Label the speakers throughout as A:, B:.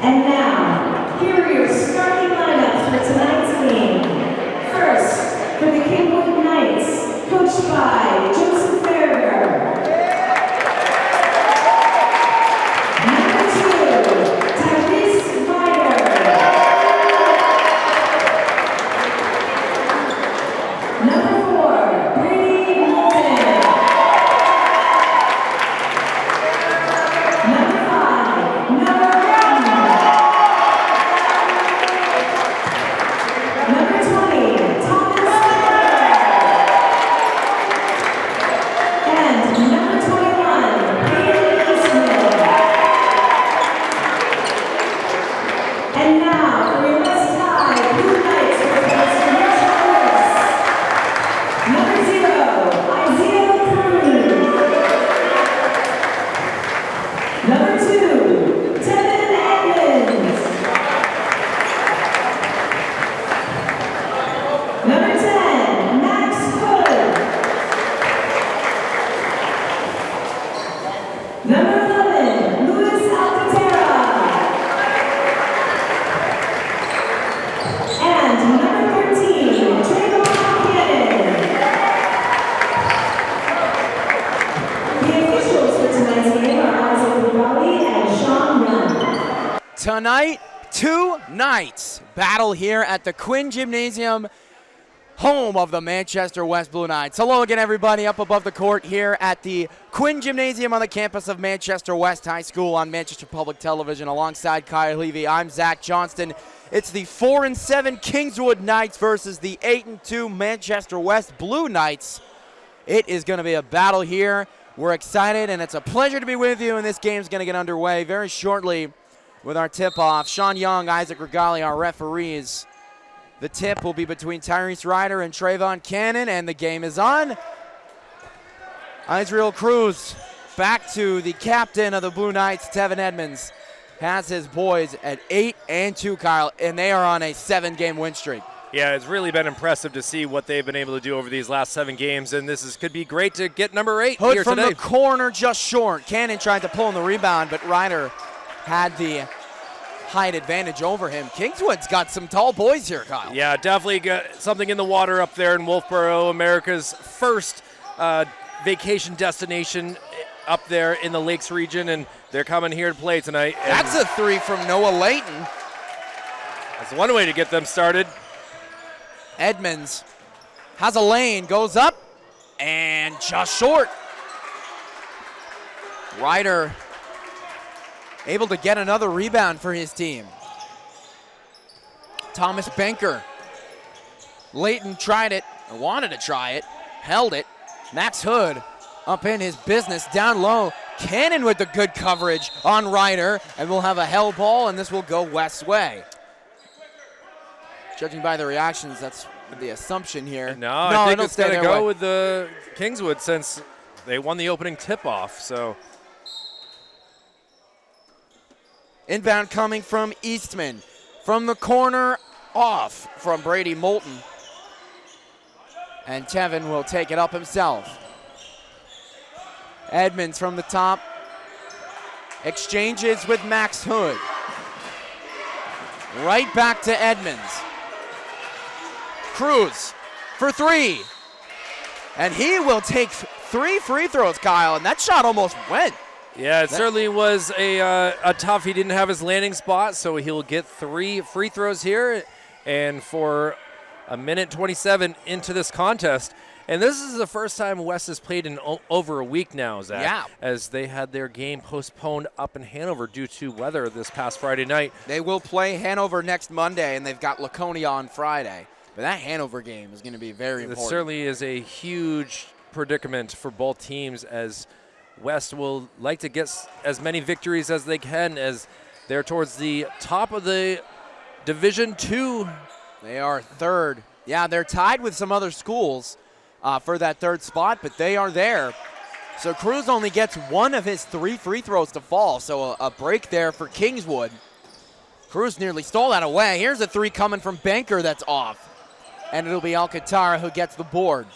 A: And now, here are your starting lineups for tonight's game. First, for the Kingswood Knights, coached by Joseph Farragher.
B: Tonight, two Knights battle here at the Quinn Gymnasium, home of the Manchester West Blue Knights. Hello again, everybody, up above the court here at the Quinn Gymnasium on the campus of Manchester West High School on Manchester Public Television. Alongside Kyle Levy, I'm Zach Johnston. It's the 4-7 Kingswood Knights versus the 8-2 Manchester West Blue Knights. It is going to be a battle here. We're excited, and it's a pleasure to be with you, and this game's going to get underway very shortly with our tip-off. Sean Young, Isaac Regali, our referees. The tip will be between Tyrese Ryder and Trayvon Cannon, and the game is on. Israel Cruz back to the captain of the Blue Knights, Tevin Edmonds, has his boys at 8-2, Kyle, and they are on a 7-game win streak.
C: Yeah, it's really been impressive to see what they've been able to do over these last 7 games, and could be great to get number 8
B: Hood
C: here
B: from
C: today.
B: the corner, just short. Cannon tried to pull in the rebound, but Ryder had the height advantage over him. Kingswood's got some tall boys here, Kyle.
C: Yeah, definitely got something in the water up there in Wolfboro, America's first vacation destination up there in the Lakes region, and they're coming here to play tonight.
B: That's a 3 from Noah Layton.
C: That's one way to get them started.
B: Edmonds has a lane, goes up, and just short. Ryder able to get another rebound for his team. Thomas Benker. Layton tried it, or wanted to try it, held it. Max Hood up in his business, down low. Cannon with the good coverage on Ryder, and we'll have a held ball, and this will go West's way. Judging by the reactions, that's the assumption here.
C: No, I think it's going to go
B: way.
C: with the Kingswood since they won the opening tip-off, so.
B: Inbound coming from Eastman. From the corner, off from Brady Moulton. And Tevin will take it up himself. Edmonds from the top. Exchanges with Max Hood. Right back to Edmonds. Cruz for 3. And he will take 3 free throws, Kyle, and that shot almost went.
C: Yeah, it certainly was a tough. He didn't have his landing spot, so he'll get 3 free throws here. And for a minute 27 into this contest, and this is the first time West has played in over a week now, Zach.
B: Yeah.
C: As they had their game postponed up in Hanover due to weather this past Friday night.
B: They will play Hanover next Monday, and they've got Laconia on Friday. But that Hanover game is going to be very important.
C: It certainly is a huge predicament for both teams, as West will like to get as many victories as they can, as they're towards the top of the Division II.
B: They are 3rd. Yeah, they're tied with some other schools for that 3rd spot, but they are there. So Cruz only gets 1 of his 3 free throws to fall, so a break there for Kingswood. Cruz nearly stole that away. Here's a 3 coming from Benker that's off. And it'll be Alcantara who gets the board.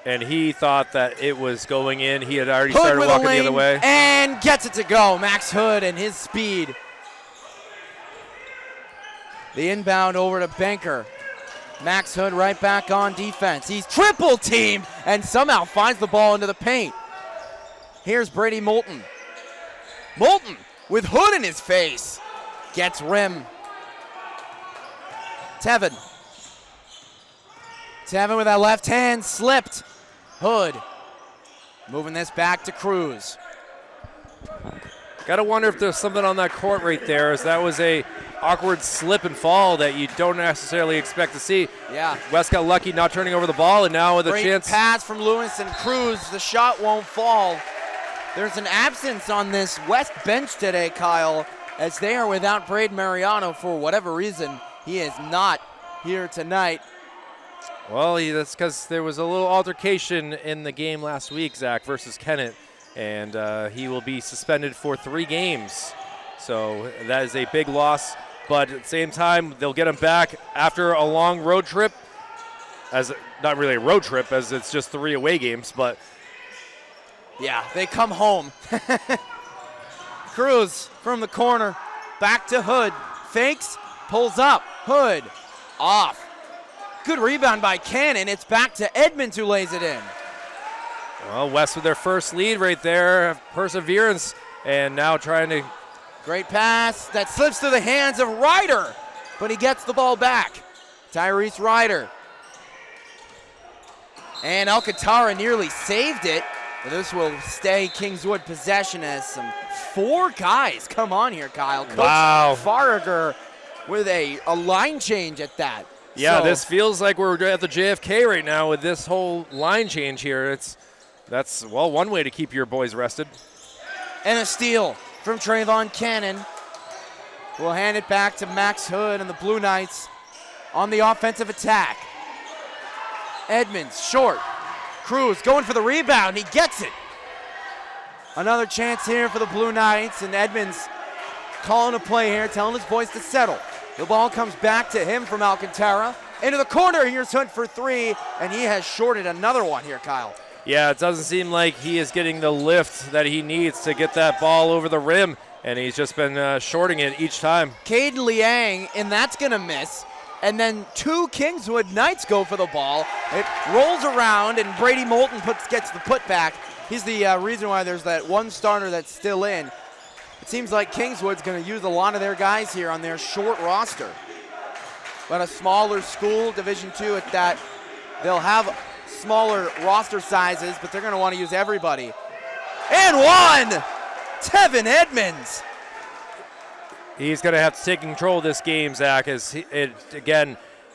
C: And he thought that it was going in. He had already
B: Hood
C: started
B: with
C: walking
B: a lane
C: the other way.
B: And gets it to go. Max Hood and his speed The inbound over to Banker. Max Hood right back on defense. He's triple teamed and somehow finds the ball into the paint. Here's Brady Moulton. Moulton with Hood in his face. Gets rim. Tevin. Tevin with that left hand slipped. Hood moving this back to Cruz.
C: Gotta wonder if there's something on that court right there, as that was a awkward slip and fall that you don't necessarily expect to see.
B: Yeah.
C: West got lucky not turning over the ball, and now with a
B: Great
C: chance.
B: pass from Lewis and Cruz. The shot won't fall. There's an absence on this West bench today, Kyle, as they are without Braden Mariano for whatever reason. He is not here tonight.
C: Well, that's because there was a little altercation in the game last week, Zach, versus Kennett, and he will be suspended for 3 games. So that is a big loss, but at the same time, they'll get him back after a long road trip. As not really a road trip, as it's just 3 away games, but
B: yeah, they come home. Cruz from the corner, back to Hood, fakes, pulls up, Hood, off. Good rebound by Cannon. It's back to Edmonds who lays it in.
C: well, West with their first lead right there, perseverance, and now trying to.
B: Great pass that slips through the hands of Ryder, but he gets the ball back. Tyrese Ryder. And Alcantara nearly saved it. But this will stay Kingswood possession as some 4 guys come on here, Kyle. Coach
C: Wow.
B: Faragher with a line change at that.
C: Yeah,
B: So,
C: this feels like we're at the JFK right now with this whole line change here. That's one way to keep your boys rested.
B: And a steal from Trayvon Cannon. We'll hand it back to Max Hood and the Blue Knights on the offensive attack. Edmonds, short. Cruz going for the rebound. He gets it. Another chance here for the Blue Knights, and Edmonds calling a play here, telling his boys to settle. The ball comes back to him from Alcantara. Into the corner, here's Hood for 3, and he has shorted another one here, Kyle.
C: Yeah, it doesn't seem like he is getting the lift that he needs to get that ball over the rim, and he's just been shorting it each time.
B: Caden Liang, and that's going to miss. And then 2 Kingswood Knights go for the ball. It rolls around, and Brady Moulton gets the putback. He's the reason why there's that one starter that's still in. It seems like Kingswood's going to use a lot of their guys here on their short roster. But a smaller school, Division II at that, they'll have smaller roster sizes, but they're going to want to use everybody. And one! Tevin Edmonds.
C: He's going to have to take control of this game, Zach, as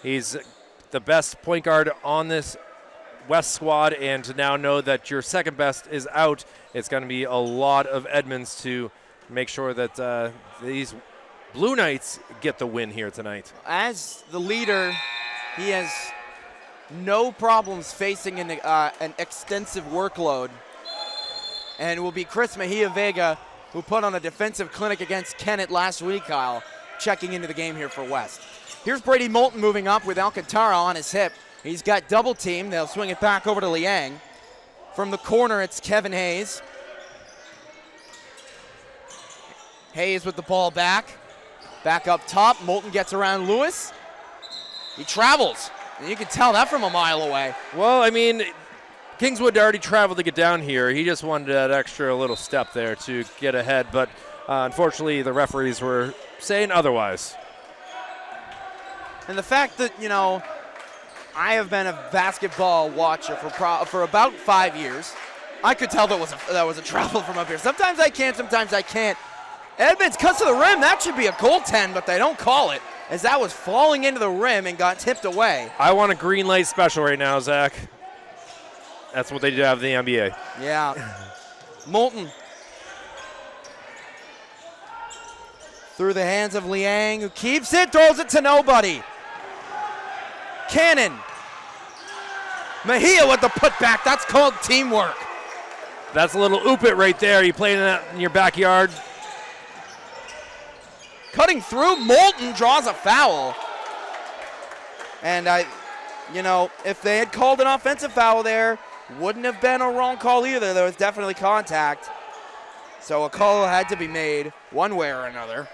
C: he's the best point guard on this West squad, and to now know that your second best is out, it's going to be a lot of Edmonds to make sure that these Blue Knights get the win here tonight.
B: As the leader, he has no problems facing an extensive workload, and it will be Chris Mejia Vega, who put on a defensive clinic against Kennett last week, Kyle, checking into the game here for West. Here's Brady Moulton moving up with Alcantara on his hip. He's got double team. They'll swing it back over to Liang. From the corner, it's Kevin Hayes. Hayes with the ball back. Back up top. Moulton gets around Lewis. He travels. And you can tell that from a mile away.
C: Well, I mean, Kingswood already traveled to get down here. He just wanted that extra little step there to get ahead, but unfortunately the referees were saying otherwise.
B: And the fact that, I have been a basketball watcher for about 5 years. I could tell that was a travel from up here. Sometimes I can, sometimes I can't. Edmonds cuts to the rim. That should be a goaltend, but they don't call it, as that was falling into the rim and got tipped away.
C: I want a green light special right now, Zach. That's what they do have in the NBA.
B: Yeah. Moulton. Through the hands of Liang, who keeps it, throws it to nobody. Cannon. Mejia with the putback. That's called teamwork.
C: That's a little oop it right there. You playing that in your backyard.
B: Cutting through, Moulton draws a foul. And if they had called an offensive foul there, wouldn't have been a wrong call either. There was definitely contact. So a call had to be made one way or another.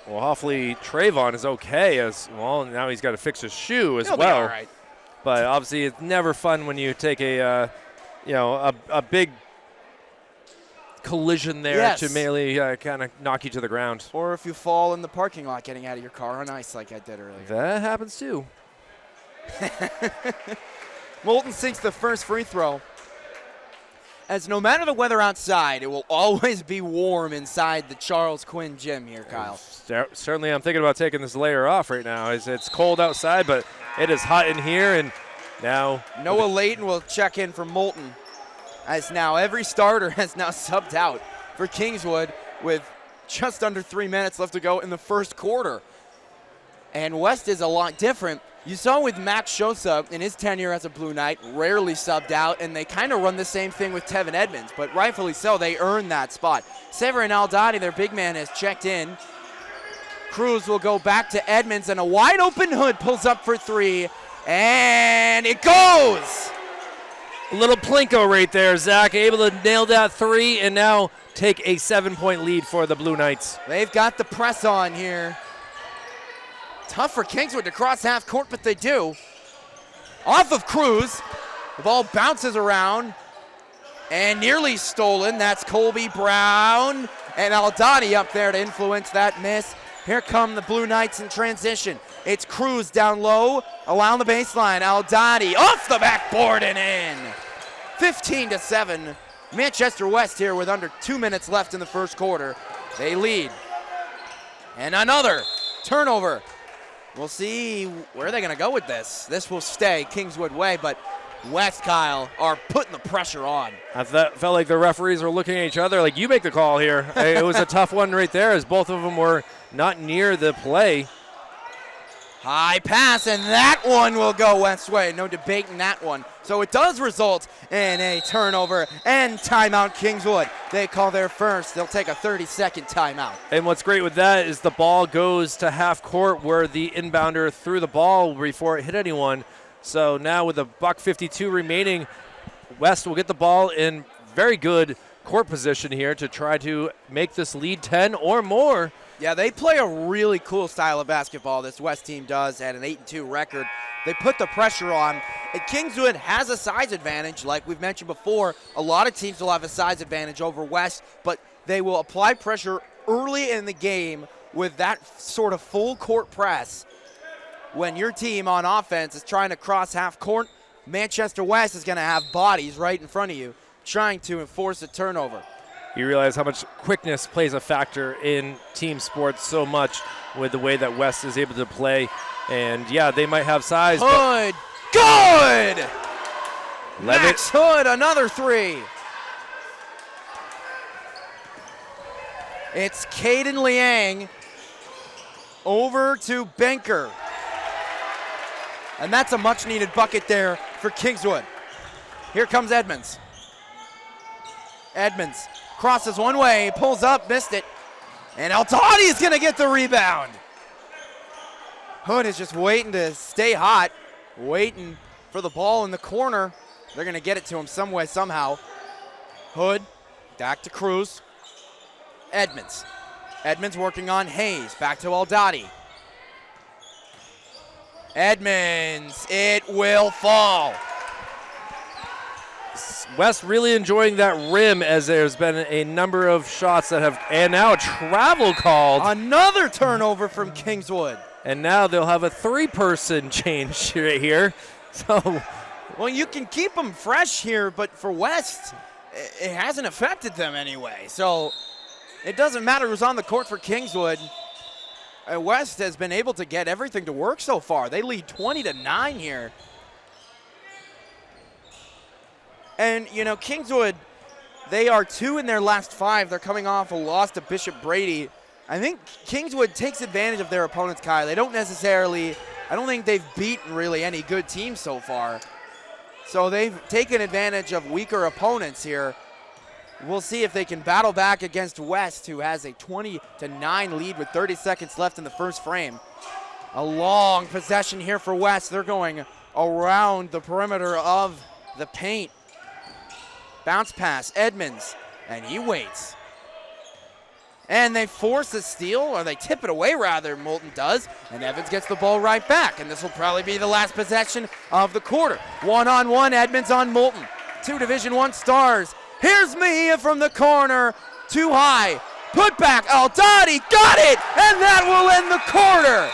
C: Well, hopefully Trayvon is okay as well. Now he's got to fix his shoe as
B: He'll be
C: well.
B: all right.
C: But obviously, it's never fun when you take a big collision there
B: Yes.
C: to merely kind of knock you to the ground.
B: Or if you fall in the parking lot getting out of your car on ice like I did earlier.
C: That happens too.
B: Moulton sinks the first free throw. As no matter the weather outside, it will always be warm inside the Charles Quinn gym here, Kyle.
C: Certainly, I'm thinking about taking this layer off right now. It's cold outside, but it is hot in here. And now
B: Noah Layton will check in for Moulton, as now every starter has now subbed out for Kingswood with just under 3 minutes left to go in the first quarter. And West is a lot different. You saw with Max Shosa in his tenure as a Blue Knight, rarely subbed out, and they kind of run the same thing with Tevin Edmonds, but rightfully so, they earned that spot. Severin Aldati, their big man, has checked in. Cruz will go back to Edmonds, and a wide open Hood pulls up for three, and it goes!
C: a little Plinko right there. Zach able to nail that three and now take a 7-point lead for the Blue Knights.
B: They've got the press on here. Tough for Kingswood to cross half court, but they do. Off of Cruz. The ball bounces around and nearly stolen. That's Colby Brown and Aldati up there to influence that miss. Here come the Blue Knights in transition. It's Cruz down low, along the baseline. Aldati off the backboard and in. 15-7. Manchester West here with under 2 minutes left in the first quarter. They lead. And another turnover. We'll see where they're going to go with this. This will stay Kingswood way, but West, Kyle, are putting the pressure on.
C: I felt like the referees were looking at each other like, you make the call here. It was a tough one right there as both of them were not near the play.
B: High pass, and that one will go West way. No debating that one. So it does result in a turnover and timeout Kingswood. They call their first. They'll take a 30-second timeout.
C: And what's great with that is the ball goes to half court where the inbounder threw the ball before it hit anyone. So now with $1:52 remaining, West will get the ball in very good court position here to try to make this lead 10 or more.
B: Yeah, they play a really cool style of basketball, this West team does, at an 8-2 record. They put the pressure on. And Kingswood has a size advantage. Like we've mentioned before, a lot of teams will have a size advantage over West, but they will apply pressure early in the game with that sort of full court press. When your team on offense is trying to cross half court, Manchester West is going to have bodies right in front of you trying to enforce a turnover.
C: You realize how much quickness plays a factor in team sports so much with the way that West is able to play. And, yeah, they might have size.
B: Hood, good!
C: Levitt.
B: Max Hood, another three. It's Caden Liang over to Benker. And that's a much-needed bucket there for Kingswood. Here comes Edmonds. Edmonds crosses one way, pulls up, missed it. And Aldati is going to get the rebound. Hood is just waiting to stay hot, waiting for the ball in the corner. They're going to get it to him some way, somehow. Hood, back to Cruz. Edmonds. Edmonds working on Hayes, back to Aldati. Edmonds, it will fall.
C: West really enjoying that rim as there's been a number of shots that have, and now a travel called.
B: Another turnover from Kingswood.
C: And now they'll have a three-person change right here. So,
B: well, you can keep them fresh here, but for West, it hasn't affected them anyway. So it doesn't matter who's on the court for Kingswood. West has been able to get everything to work so far. They lead 20-9 here. And, you know, Kingswood, they are 2 in their last 5. They're coming off a loss to Bishop Brady. I think Kingswood takes advantage of their opponents, Kyle. They don't necessarily, I don't think they've beaten really any good teams so far. So they've taken advantage of weaker opponents here. We'll see if they can battle back against West, who has a 20-9 lead with 30 seconds left in the first frame. A long possession here for West. They're going around the perimeter of the paint. Bounce pass, Edmonds, and he waits. And they force a steal, or they tip it away rather, Moulton does, and Evans gets the ball right back, and this will probably be the last possession of the quarter. One-on-one, Edmonds on Moulton. 2 Division I stars. Here's Mejia from the corner, too high. Put back, Aldati got it, and that will end the quarter.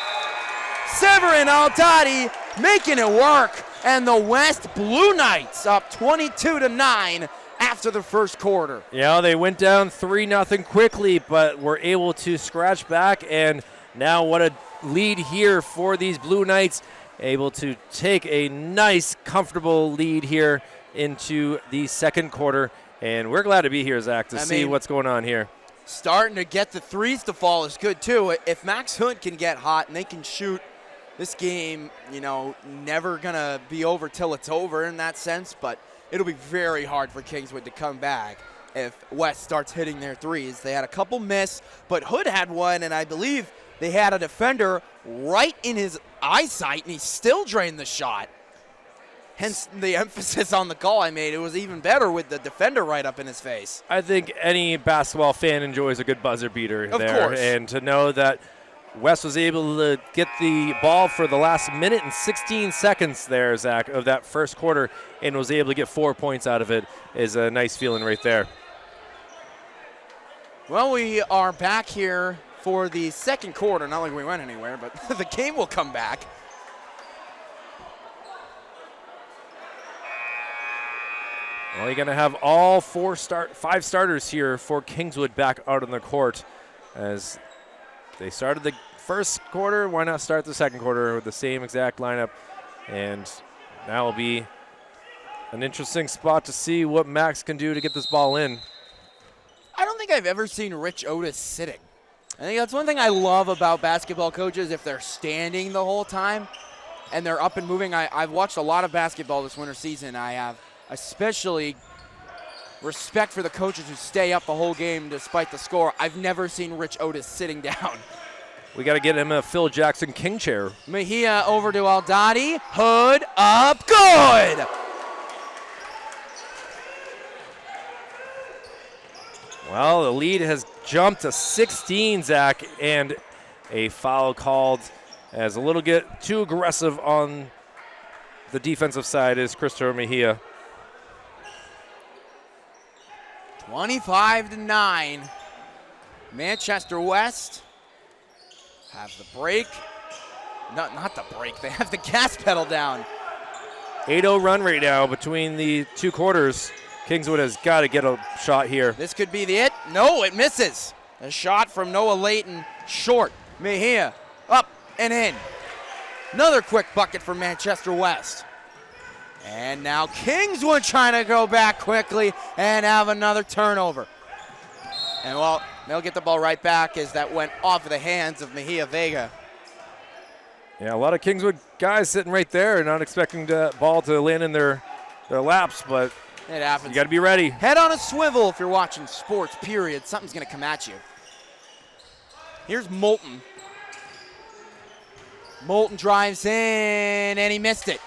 B: Severin Aldati making it work, and the West Blue Knights up 22-9 after the first quarter.
C: Yeah, they went down 3-0 quickly, but were able to scratch back, and now what a lead here for these Blue Knights, able to take a nice, comfortable lead here into the second quarter, and we're glad to be here, Zach, to see what's going on here.
B: Starting to get the threes to fall is good, too. If Max Hood can get hot and they can shoot, this game, never going to be over till it's over in that sense, but it'll be very hard for Kingswood to come back if West starts hitting their threes. They had a couple miss, but Hood had one, and I believe they had a defender right in his eyesight, and he still drained the shot. Hence the emphasis on the call I made. It was even better with the defender right up in his face.
C: I think any basketball fan enjoys a good buzzer beater
B: Of
C: there.
B: course.
C: And to know that West was able to get the ball for the last minute and 16 seconds there, Zach, of that first quarter, and was able to get 4 points out of it is a nice feeling right there.
B: Well, we are back here for the second quarter. Not like we went anywhere, but the game will come back.
C: Well, you're going to have all 5 starters here for Kingswood back out on the court. As they started the first quarter, why not start the second quarter with the same exact lineup? And that will be an interesting spot to see what Max can do to get this ball in.
B: I don't think I've ever seen Rich Otis sitting. I think that's one thing I love about basketball coaches, if they're standing the whole time and they're up and moving. I've watched a lot of basketball this winter season. I have especially respect for the coaches who stay up the whole game despite the score. I've never seen Rich Otis sitting down.
C: We got to get him a Phil Jackson king chair.
B: Mejia over to Aldati. Hood up, good!
C: Well, the lead has jumped to 16, Zach, and a foul called as a little bit too aggressive on the defensive side is Christopher Mejia.
B: 25-9. Manchester West have the break. Not the break. They have the gas pedal down.
C: 8-0 run right now between the two quarters. Kingswood has got to get a shot here.
B: This could be the it. No, it misses. A shot from Noah Layton, short. Mejia up and in. Another quick bucket for Manchester West. And now Kingswood trying to go back quickly and have another turnover. And well, they'll get the ball right back as that went off of the hands of Mejia Vega.
C: Yeah, a lot of Kingswood guys sitting right there, not expecting the ball to land in their laps, but
B: it happens.
C: You got to be ready.
B: Head on a swivel if you're watching sports, period. Something's going to come at you. Here's Moulton. Moulton drives in, and he missed it.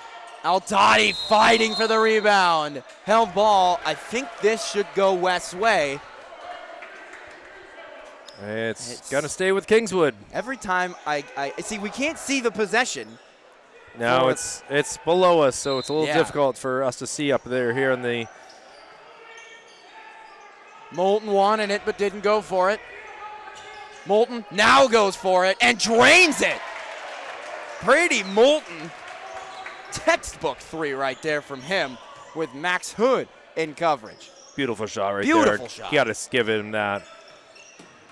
B: Aldati fighting for the rebound. Held ball. I think this should go West's way.
C: It's going to stay with Kingswood.
B: Every time I see, we can't see the possession.
C: No, it's below us, so it's a little
B: Yeah.
C: difficult for us to see up there here in the.
B: Moulton wanted it but didn't go for it. Moulton now goes for it and drains it. Brady Moulton, textbook three right there from him with Max Hood in coverage.
C: Beautiful shot right
B: Beautiful
C: there.
B: shot.
C: You got to give him that.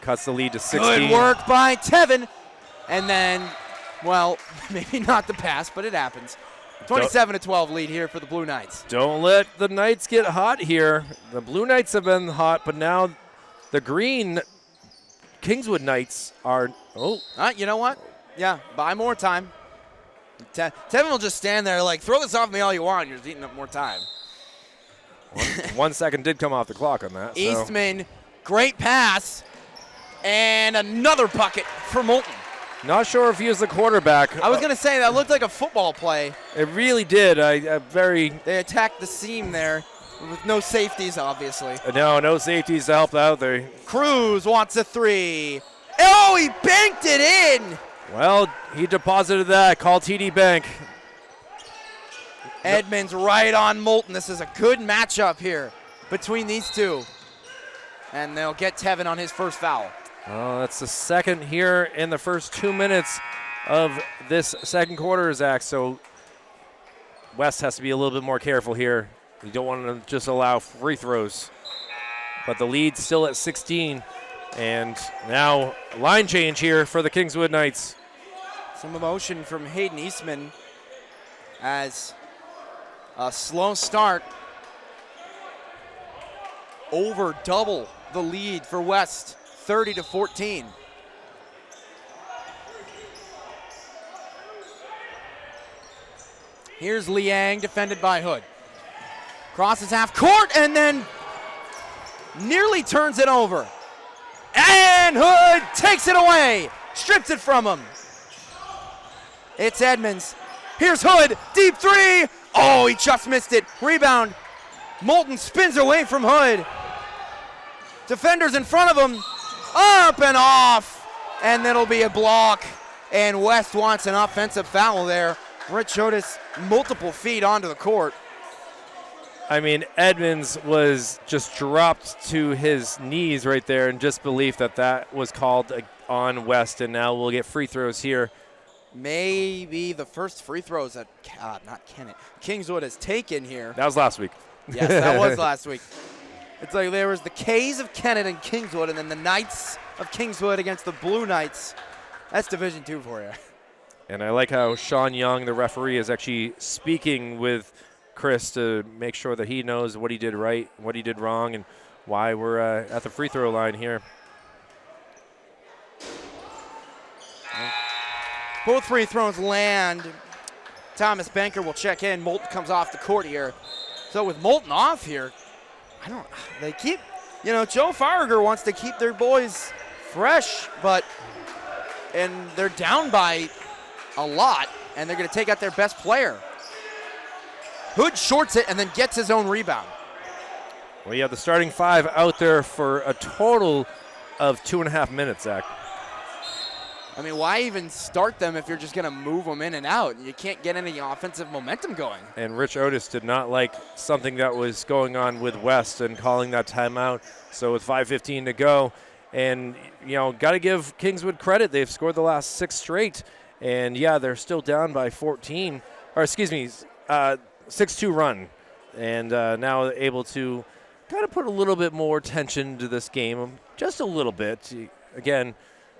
C: Cuts the lead to 16.
B: Good work by Tevin. And then, well, maybe not the pass, but it happens. 27-12 lead here for the Blue Knights.
C: Don't let the Knights get hot here. The Blue Knights have been hot, but now the green Kingswood Knights are. Oh,
B: You know what? Yeah, buy more time. Tevin will just stand there like, throw this off me all you want. You're just eating up more time.
C: 1 second did come off the clock on that. So.
B: Eastman, great pass. And another bucket for Moulton.
C: Not sure if he was the quarterback.
B: I was going to say, that looked like a football play.
C: It really did.
B: They attacked the seam there. with no safeties, obviously.
C: No safeties to help out there.
B: Cruz wants a 3. Oh, he banked it in.
C: Well, he deposited that. Call TD Bank.
B: Edmonds right on Moulton. This is a good matchup here between these two. And they'll get Tevin on his first foul.
C: Oh, that's the second here in the first 2 minutes of this second quarter, Zach. So West has to be a little bit more careful here. You don't want to just allow free throws. But the lead's still at 16. And now line change here for the Kingswood Knights.
B: Some emotion from Hayden Eastman as a slow start. Over double the lead for West, 30-14. Here's Liang, defended by Hood. Crosses half court and then nearly turns it over. And Hood takes it away, strips it from him. It's Edmonds. Here's Hood, deep 3. Oh, he just missed it. Rebound. Moulton spins away from Hood. Defenders in front of him. Up and off. And that'll be a block. And West wants an offensive foul there. Rich Otis, multiple feet onto the court.
C: I mean, Edmonds was just dropped to his knees right there in disbelief that that was called on West, and now we'll get free throws here.
B: Maybe the first free throws that, not Kennett, Kingswood has taken here.
C: That was last week.
B: Yes, that was last week. It's like there was the K's of Kennett and Kingswood, and then the Knights of Kingswood against the Blue Knights. That's Division II for you.
C: And I like how Sean Young, the referee, is actually speaking with Chris to make sure that he knows what he did right, what he did wrong, and why we're at the free throw line here.
B: Both free throws land. Thomas Banker will check in. Moulton comes off the court here. So with Moulton off here, they keep, Joe Farrager wants to keep their boys fresh, and they're down by a lot, and they're going to take out their best player. Hood shorts it and then gets his own rebound.
C: Well, you have the starting 5 out there for a total of 2.5 minutes, Zach.
B: I mean, why even start them if you're just going to move them in and out? You can't get any offensive momentum going.
C: And Rich Otis did not like something that was going on with West and calling that timeout. So with 5:15 to go, and, got to give Kingswood credit. They've scored the last 6 straight. And, yeah, they're still down by 14. Or, 6-2 run. And now able to kind of put a little bit more tension to this game. Just a little bit. Again,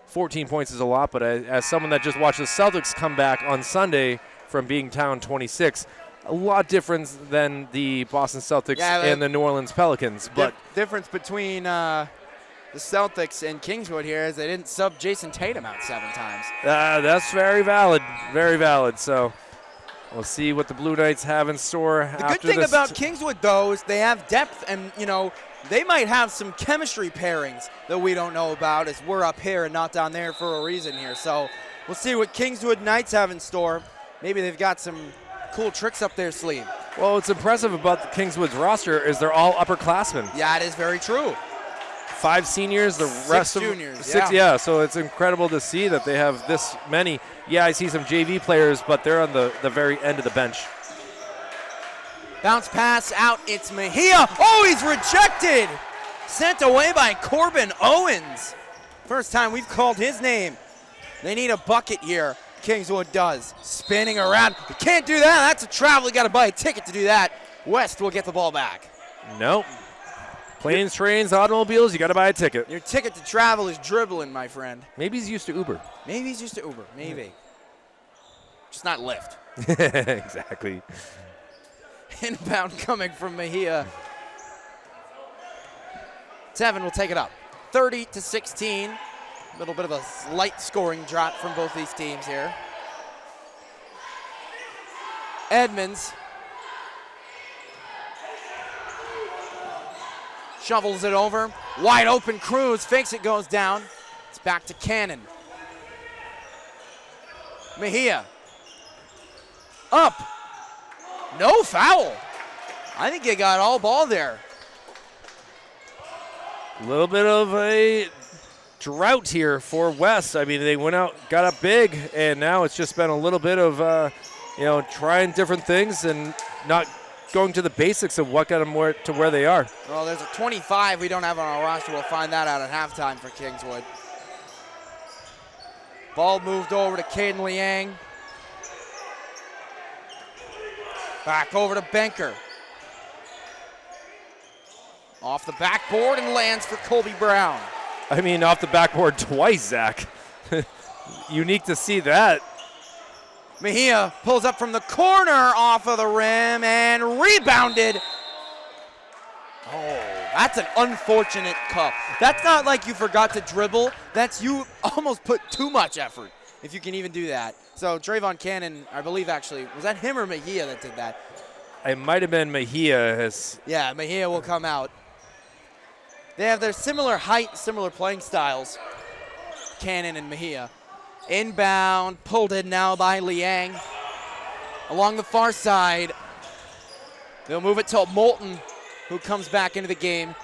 C: 14 points is a lot, but as someone that just watched the Celtics come back on Sunday from being down 26, a lot different than the Boston Celtics and the New Orleans Pelicans. But
B: difference between the Celtics and Kingswood here is they didn't sub Jason Tatum out 7 times.
C: That's very valid, very valid. So we'll see what the Blue Knights have in store.
B: The good thing about Kingswood, though, is they have depth, and, they might have some chemistry pairings that we don't know about, as we're up here and not down there for a reason here. So we'll see what Kingswood Knights have in store. Maybe they've got some cool tricks up their sleeve.
C: Well, what's impressive about the Kingswood's roster is they're all upperclassmen.
B: Yeah, it is very true.
C: 5 seniors, the rest of
B: juniors,
C: 6. Yeah, so it's incredible to see that they have this many. Yeah, I see some JV players, but they're on the very end of the bench.
B: Bounce pass out, it's Mejia. Oh, he's rejected. Sent away by Corbin Owens. First time we've called his name. They need a bucket here. Kingswood does. Spinning around. You can't do that. That's a travel. You got to buy a ticket to do that. West will get the ball back.
C: Nope. Planes, trains, automobiles, you got to buy a ticket.
B: Your ticket to travel is dribbling, my friend.
C: Maybe he's used to Uber.
B: Maybe he's used to Uber. Maybe. Just not Lyft.
C: Exactly.
B: Inbound coming from Mejia. Tevin will take it up. 30-16. A little bit of a slight scoring drop from both these teams here. Edmonds shovels it over. Wide open Cruz. Fakes it, goes down. It's back to Cannon. Mejia. Up. No foul. I think they got all ball there.
C: A little bit of a drought here for West. I mean, they went out, got up big, and now it's just been a little bit of, trying different things and not going to the basics of what got them to where they are.
B: Well, there's a 25 we don't have on our roster. We'll find that out at halftime for Kingswood. Ball moved over to Caden Liang. Back over to Benker. Off the backboard and lands for Colby Brown.
C: I mean, off the backboard twice, Zach. Unique to see that.
B: Mejia pulls up from the corner off of the rim and rebounded. Oh, that's an unfortunate cup. That's not like you forgot to dribble. That's you almost put too much effort, if you can even do that. So Trayvon Cannon, I believe actually, was that him or Mejia that did that?
C: It might have been Mejia.
B: Yeah, Mejia will come out. They have their similar height, similar playing styles, Cannon and Mejia. Inbound, pulled in now by Liang. Along the far side, they'll move it to Moulton, who comes back into the game.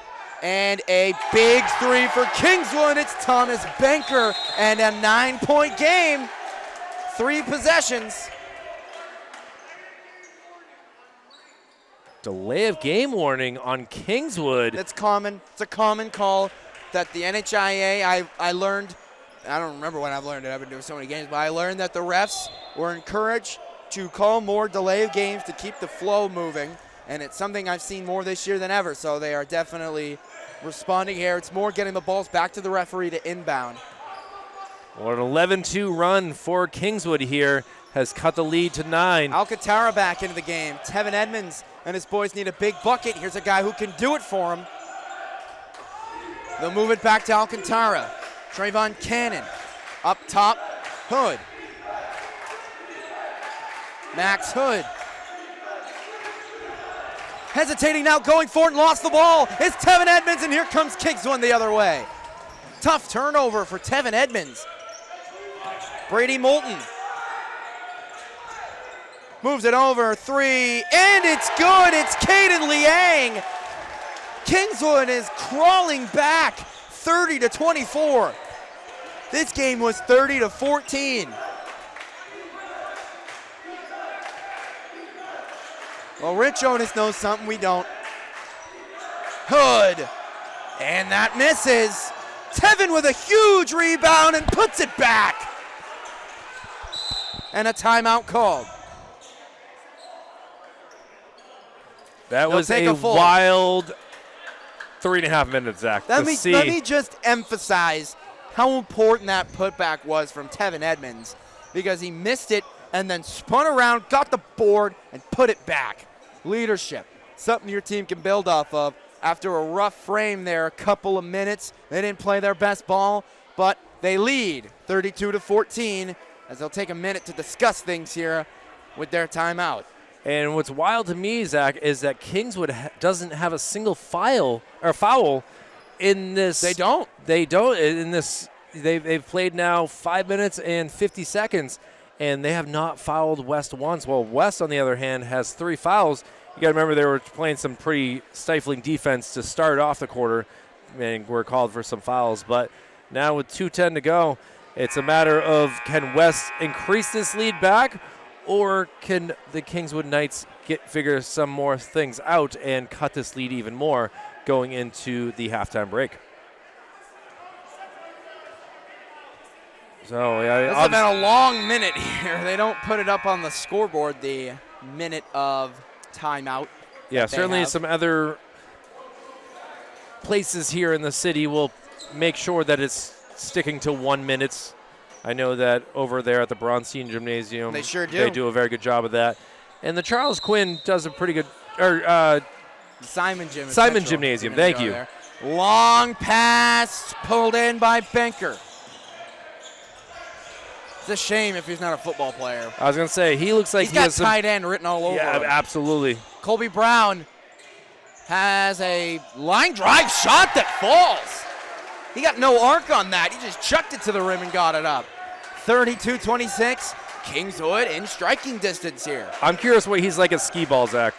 B: And a big three for Kingswood. It's Thomas Benker, and a 9-point game. 3 possessions.
C: Delay of game warning on Kingswood.
B: That's common. It's a common call that the NHIA, I learned, I don't remember when I've learned it. I've been doing so many games, but I learned that the refs were encouraged to call more delay of games to keep the flow moving, and it's something I've seen more this year than ever, so they are definitely responding here. It's more getting the balls back to the referee to inbound.
C: Well, an 11-2 run for Kingswood here has cut the lead to 9.
B: Alcantara back into the game. Tevin Edmonds and his boys need a big bucket. Here's a guy who can do it for him. They'll move it back to Alcantara. Trayvon Cannon up top. Hood. Max Hood. Hesitating now, going for it and lost the ball. It's Tevin Edmonds, and here comes Kingswood the other way. Tough turnover for Tevin Edmonds. Brady Moulton moves it over, 3, and it's good. It's Caden Liang. Kingswood is crawling back, 30-24. This game was 30-14. Well, Rich Otis knows something we don't. Hood, and that misses. Tevin with a huge rebound and puts it back. And a timeout called.
C: That
B: They'll
C: was
B: take
C: a
B: a full.
C: wild 3.5 minutes, Zach.
B: Let me just emphasize how important that putback was from Tevin Edmonds, because he missed it and then spun around, got the board, and put it back. Leadership, something your team can build off of. After a rough frame there, a couple of minutes, they didn't play their best ball, but they lead 32-14 as they'll take a minute to discuss things here with their timeout.
C: And what's wild to me, Zach, is that Kingswood doesn't have a single foul in this.
B: They don't.
C: They don't in this. They've played now 5 minutes and 50 seconds, and they have not fouled West once. Well, West, on the other hand, has 3 fouls. You got to remember they were playing some pretty stifling defense to start off the quarter, and were called for some fouls. But now with 2:10 to go, it's a matter of, can West increase this lead back, or can the Kingswood Knights figure some more things out and cut this lead even more going into the halftime break? So yeah,
B: This has been a long minute here. They don't put it up on the scoreboard, the minute of timeout.
C: Yeah, certainly some other places here in the city will make sure that it's sticking to 1 minute. I know that over there at the Bronstein Gymnasium,
B: they sure do.
C: They do a very good job of that. And the Charles Quinn does a pretty good,
B: Simon
C: Gymnasium, thank you.
B: There. Long pass pulled in by Benker. It's a shame if he's not a football player.
C: I was going to say, he looks like
B: he's got
C: has
B: tight end written all over him.
C: Yeah, absolutely.
B: Colby Brown has a line drive shot that falls. He got no arc on that. He just chucked it to the rim and got it up. 32-26. Kingswood in striking distance here.
C: I'm curious what he's like at skee ball, Zach.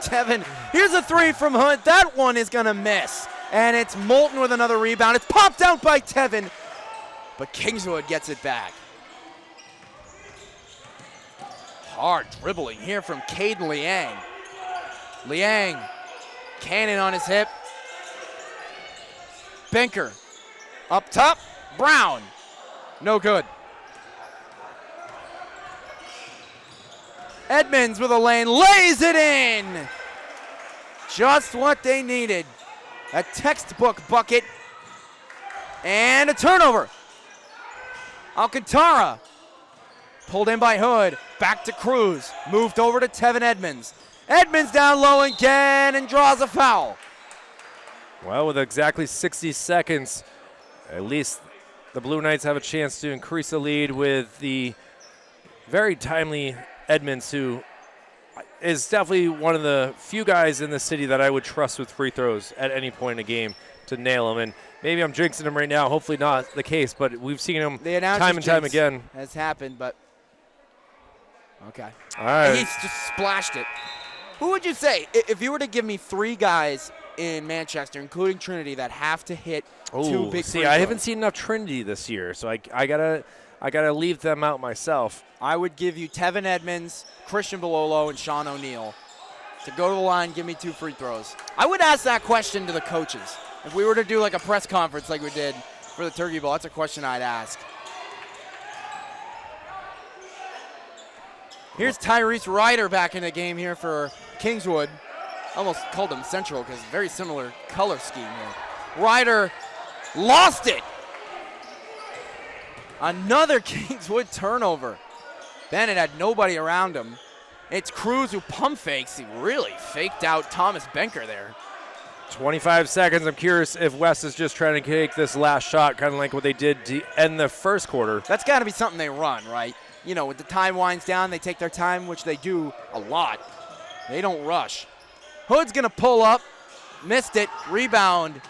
B: Tevin, here's a three from Hood. That one is going to miss. And it's Moulton with another rebound. It's popped out by Tevin, but Kingswood gets it back. Hard dribbling here from Caden Liang. Liang, cannon on his hip. Benker, up top, Brown, no good. Edmonds with a lane, lays it in. Just what they needed. A textbook bucket. And a turnover. Alcantara. Pulled in by Hood. Back to Cruz. Moved over to Tevin Edmonds. Edmonds down low again and draws a foul.
C: Well, with exactly 60 seconds, at least the Blue Knights have a chance to increase the lead with the very timely Edmonds, who is definitely one of the few guys in the city that I would trust with free throws at any point in a game to nail them. And maybe I'm jinxing him right now. Hopefully not the case, but we've seen him time and time again.
B: Has happened, but okay.
C: All right.
B: He's just splashed it. Who would you say, if you were to give me three guys in Manchester, including Trinity, that have to hit two big free throws?
C: I haven't seen enough Trinity this year, so I gotta leave them out myself.
B: I would give you Tevin Edmonds, Christian Bololo, and Sean O'Neill to go to the line, give me two free throws. I would ask that question to the coaches. If we were to do like a press conference like we did for the Turkey Bowl, that's a question I'd ask. Here's Tyrese Ryder back in the game here for Kingswood. Almost called him Central because very similar color scheme here. Ryder lost it. Another Kingswood turnover. Bennett had nobody around him. It's Cruz who pump fakes. He really faked out Thomas Benker there.
C: 25 seconds. I'm curious if West is just trying to take this last shot, kind of like what they did to end the first quarter.
B: That's got to be something they run, right? You know, when the time winds down, they take their time, which they do a lot. They don't rush. Hood's going to pull up. Missed it. Rebound.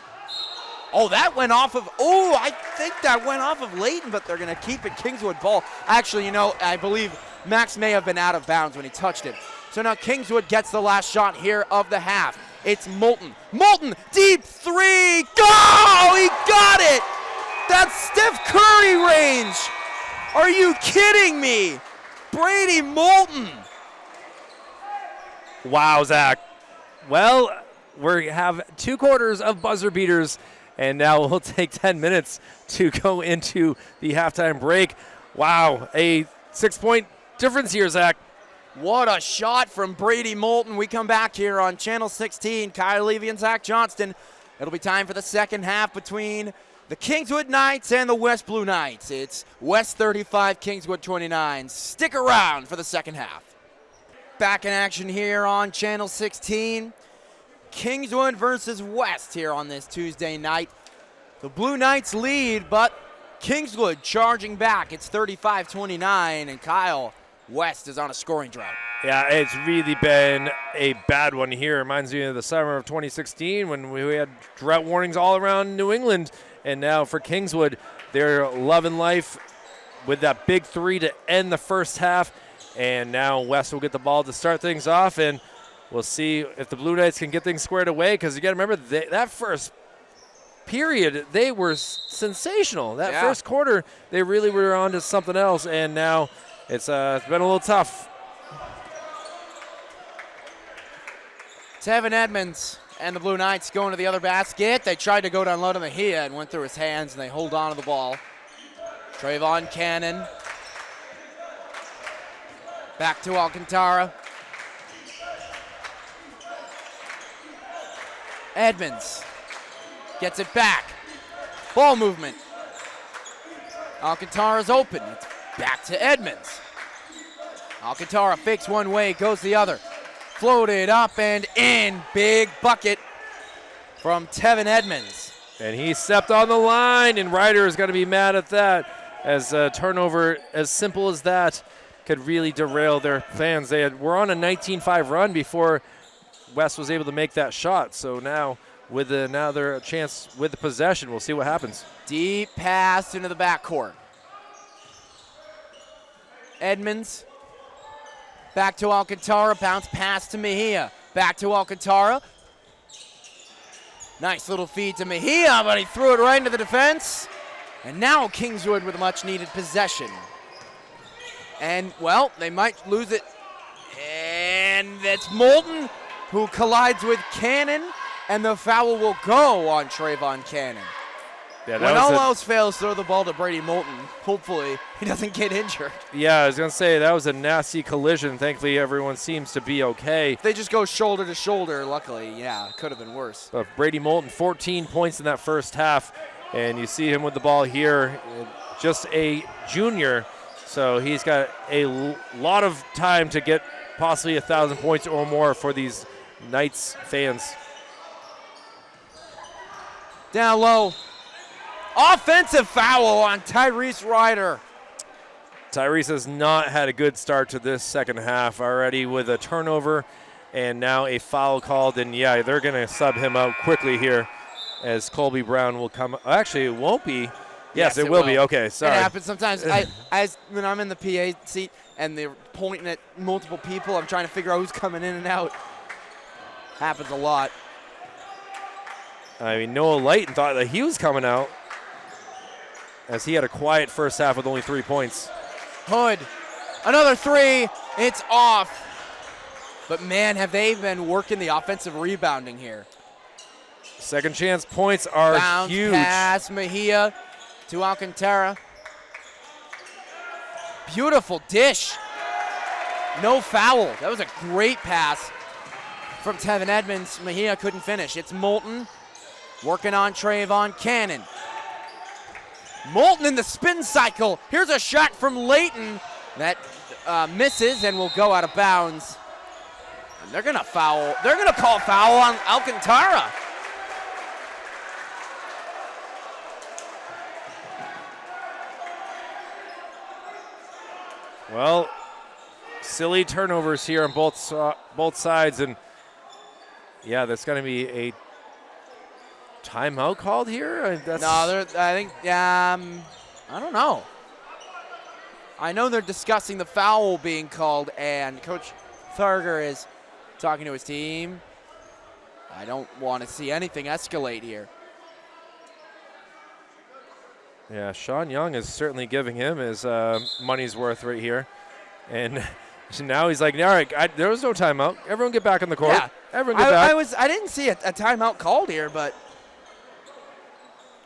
B: Oh, that went off of, I think that went off of Leighton, but they're going to keep it Kingswood ball. Actually, I believe Max may have been out of bounds when he touched it. So now Kingswood gets the last shot here of the half. It's Moulton. Moulton, deep three. Go! He got it! That's Steph Curry range. Are you kidding me? Brady Moulton.
C: Wow, Zach. Well, we have 2 quarters of buzzer beaters, and now we'll take 10 minutes to go into the halftime break. Wow, a 6-point difference here, Zach.
B: What a shot from Brady Moulton. We come back here on Channel 16. Kyle Levy and Zach Johnston. It'll be time for the second half between the Kingswood Knights and the West Blue Knights. It's West 35, Kingswood 29. Stick around for the second half. Back in action here on Channel 16. Kingswood versus West here on this Tuesday night. The Blue Knights lead, but Kingswood charging back. It's 35-29, and Kyle, West is on a scoring drought.
C: Yeah, it's really been a bad one here. Reminds me of the summer of 2016 when we had drought warnings all around New England. And now for Kingswood, they're loving life with that big three to end the first half. And now West will get the ball to start things off, and we'll see if the Blue Knights can get things squared away, because you got to remember that first period, they were sensational. That first quarter, they really were on to something else, and now it's been a little tough.
B: Tevin Edmonds and the Blue Knights going to the other basket. They tried to go down low to Mejia and went through his hands, and they hold on to the ball. Trayvon Cannon. Back to Alcantara. Edmonds gets it back. Ball movement. Alcantara's open. It's back to Edmonds. Alcantara fakes one way, goes the other. Floated up and in. Big bucket from Tevin Edmonds.
C: And he stepped on the line, and Ryder is going to be mad at that, as a turnover as simple as that could really derail their plans. They were on a 19-5 run before West was able to make that shot. So now with their chance with the possession, we'll see what happens.
B: Deep pass into the backcourt. Edmonds. Back to Alcantara. Bounce pass to Mejia. Back to Alcantara. Nice little feed to Mejia, but he threw it right into the defense. And now Kingswood with a much-needed possession. And, well, they might lose it. And that's Moulton who collides with Cannon, and the foul will go on Trayvon Cannon.
C: Yeah,
B: When all else fails, throw the ball to Brady Moulton. Hopefully, he doesn't get injured.
C: Yeah, I was going to say, that was a nasty collision. Thankfully, everyone seems to be okay.
B: They just go shoulder to shoulder, luckily. Yeah, it could have been worse.
C: But Brady Moulton, 14 points in that first half, and you see him with the ball here, just a junior, so he's got a lot of time to get possibly 1,000 points or more for these Knights fans.
B: Down low. Offensive foul on Tyrese Ryder.
C: Tyrese has not had a good start to this second half already with a turnover and now a foul called. And, yeah, they're going to sub him out quickly here as Colby Brown will come. Actually, it won't be. Yes, it will be. Okay, sorry.
B: It happens sometimes. When I'm in the PA seat and they're pointing at multiple people, I'm trying to figure out who's coming in and out. Happens a lot.
C: I mean, Noah Lighton thought that he was coming out as he had a quiet first half with only 3 points.
B: Hood, another three. It's off. But, man, have they been working the offensive rebounding here.
C: Second chance points are
B: Bounce
C: huge.
B: Pass Mejia to Alcantara. Beautiful dish. No foul. That was a great pass from Tevin Edmonds. Mejia couldn't finish. It's Moulton working on Trayvon Cannon. Moulton in the spin cycle. Here's a shot from Layton that misses and will go out of bounds. And they're gonna foul. They're gonna call foul on Alcantara.
C: Well, silly turnovers here on both sides, and yeah, that's going to be a timeout called here.
B: I think I don't know. I know they're discussing the foul being called, and Coach Tharger is talking to his team. I don't want to see anything escalate here.
C: Yeah, Sean Young is certainly giving him his money's worth right here. And now he's like, all right, there was no timeout. Everyone get back on the court.
B: Yeah.
C: Everyone get back.
B: I didn't see a timeout called here, but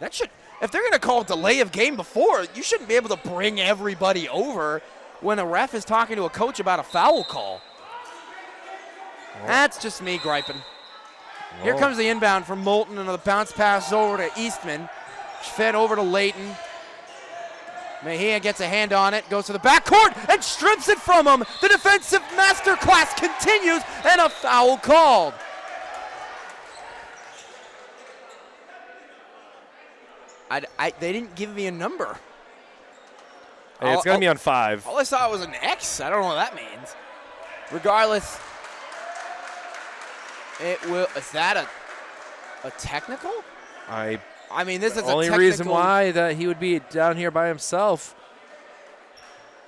B: that should, if they're going to call a delay of game before, you shouldn't be able to bring everybody over when a ref is talking to a coach about a foul call. That's just me griping. Here comes the inbound from Moulton, and the bounce pass over to Eastman. Fed over to Layton. Mejia gets a hand on it, goes to the backcourt, and strips it from him. The defensive masterclass continues, and a foul called. They didn't give me a number.
C: Hey, it's going to be on 5.
B: All I saw was an X. I don't know what that means. Regardless, it will. Is that a technical? I mean, this is
C: the only reason why that he would be down here by himself.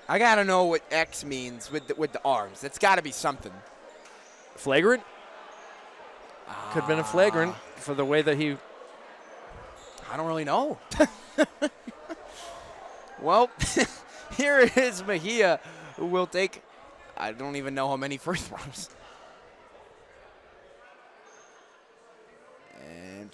B: I gotta know what X means with the arms. It's got to be something.
C: Flagrant? Could have been a flagrant for the way that he.
B: I don't really know. Well, here is Mejia, who will take. I don't even know how many free throws. And.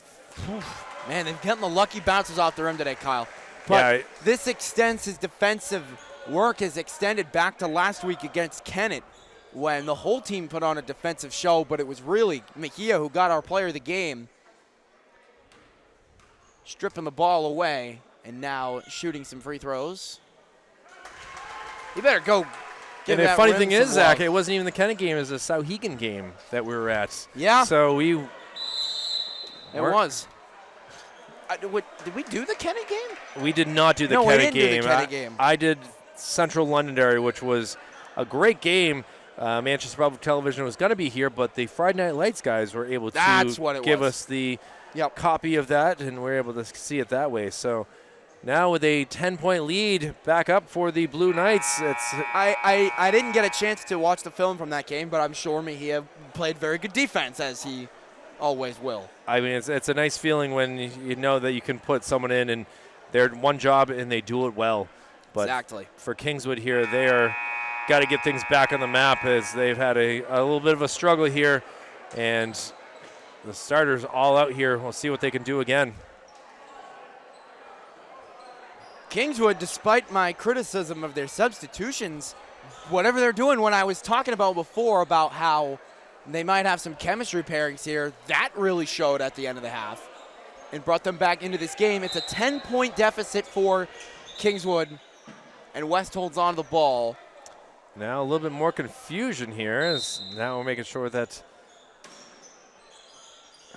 B: Man, they've gotten the lucky bounces off the rim today, Kyle. But this extends his defensive work has extended back to last week against Kennett when the whole team put on a defensive show, but it was really Mejia who got our player of the game, stripping the ball away and now shooting some free throws. You better go.
C: And the funny thing is, Zach, it wasn't even the Kennett game. It was a Souhegan game that we were at.
B: Yeah.
C: So we.
B: It was. Did we do the Kennett game?
C: We did not do the Kennett game. I did Central Londonderry, which was a great game. Manchester Public Television was going to be here, but the Friday Night Lights guys were able to give us the copy of that, and we were able to see it that way. So now with a 10-point lead back up for the Blue Knights.
B: I didn't get a chance to watch the film from that game, but I'm sure Mejia played very good defense, as he always will.
C: I mean, it's a nice feeling when you know that you can put someone in and they're one job and they do it well. But
B: exactly.
C: For Kingswood here, they are got to get things back on the map as they've had a little bit of a struggle here. And the starters all out here. We'll see what they can do again.
B: Kingswood, despite my criticism of their substitutions, whatever they're doing, when I was talking about before about how they might have some chemistry pairings here, that really showed at the end of the half and brought them back into this game. It's a 10-point deficit for Kingswood, and West holds on to the ball.
C: Now a little bit more confusion here as now we're making sure that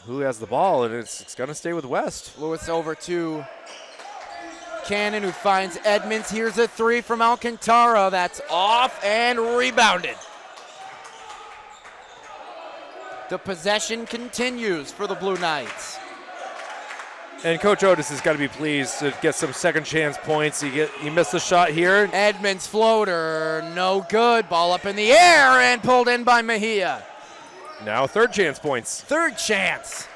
C: who has the ball, and it's going to stay with West.
B: Lewis over to Cannon, who finds Edmonds. Here's a three from Alcantara. That's off and rebounded. The possession continues for the Blue Knights.
C: And Coach Otis has got to be pleased to get some second chance points. He missed the shot here.
B: Edmonds floater, no good. Ball up in the air and pulled in by Mejia.
C: Now third chance points.
B: Third chance.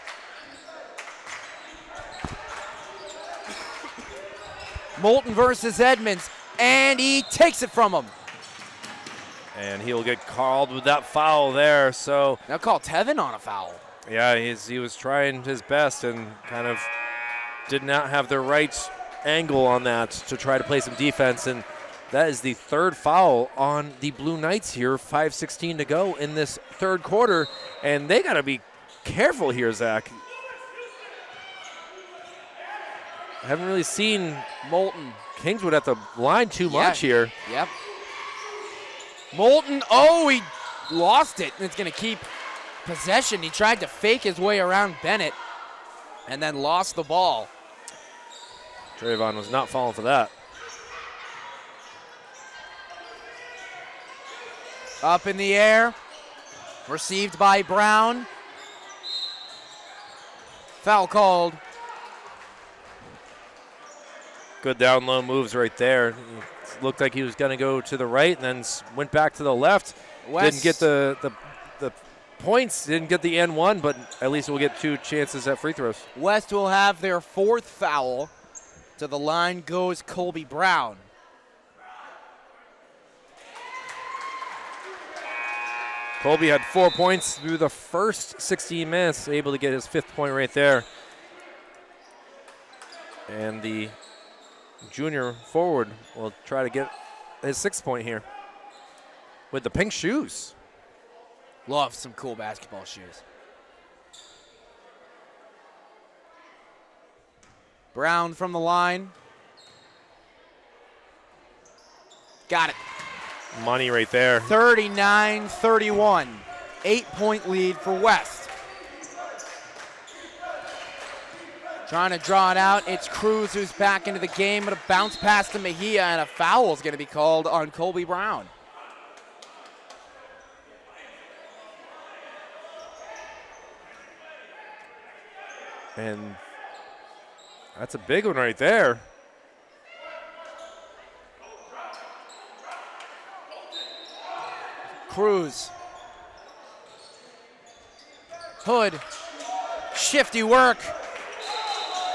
B: Moulton versus Edmonds, and he takes it from him.
C: And he'll get called with that foul there. So
B: now call Tevin on a foul.
C: Yeah, he was trying his best and kind of did not have the right angle on that to try to play some defense. And that is the third foul on the Blue Knights here. 5:16 to go in this third quarter. And they got to be careful here, Zach. I haven't really seen
B: Moulton.
C: Kingswood at the line too much here.
B: Yep. Moulton, oh, he lost it, and it's going to keep possession. He tried to fake his way around Bennett and then lost the ball.
C: Trayvon was not falling for that.
B: Up in the air, received by Brown. Foul called.
C: Good down low moves right there. It looked like he was going to go to the right and then went back to the left. Didn't get the points, didn't get the N1, but at least we'll get two chances at free throws.
B: West will have their fourth foul. To the line goes Colby Brown.
C: Colby had 4 points through the first 16 minutes, able to get his fifth point right there. And the junior forward will try to get his sixth point here with the pink shoes.
B: Love some cool basketball shoes. Brown from the line. Got it.
C: Money right there.
B: 39-31. 8-point lead for West. Trying to draw it out. It's Cruz who's back into the game, but a bounce pass to Mejia, and a foul is going to be called on Colby Brown.
C: And that's a big one right there.
B: Cruz. Hood. Shifty work.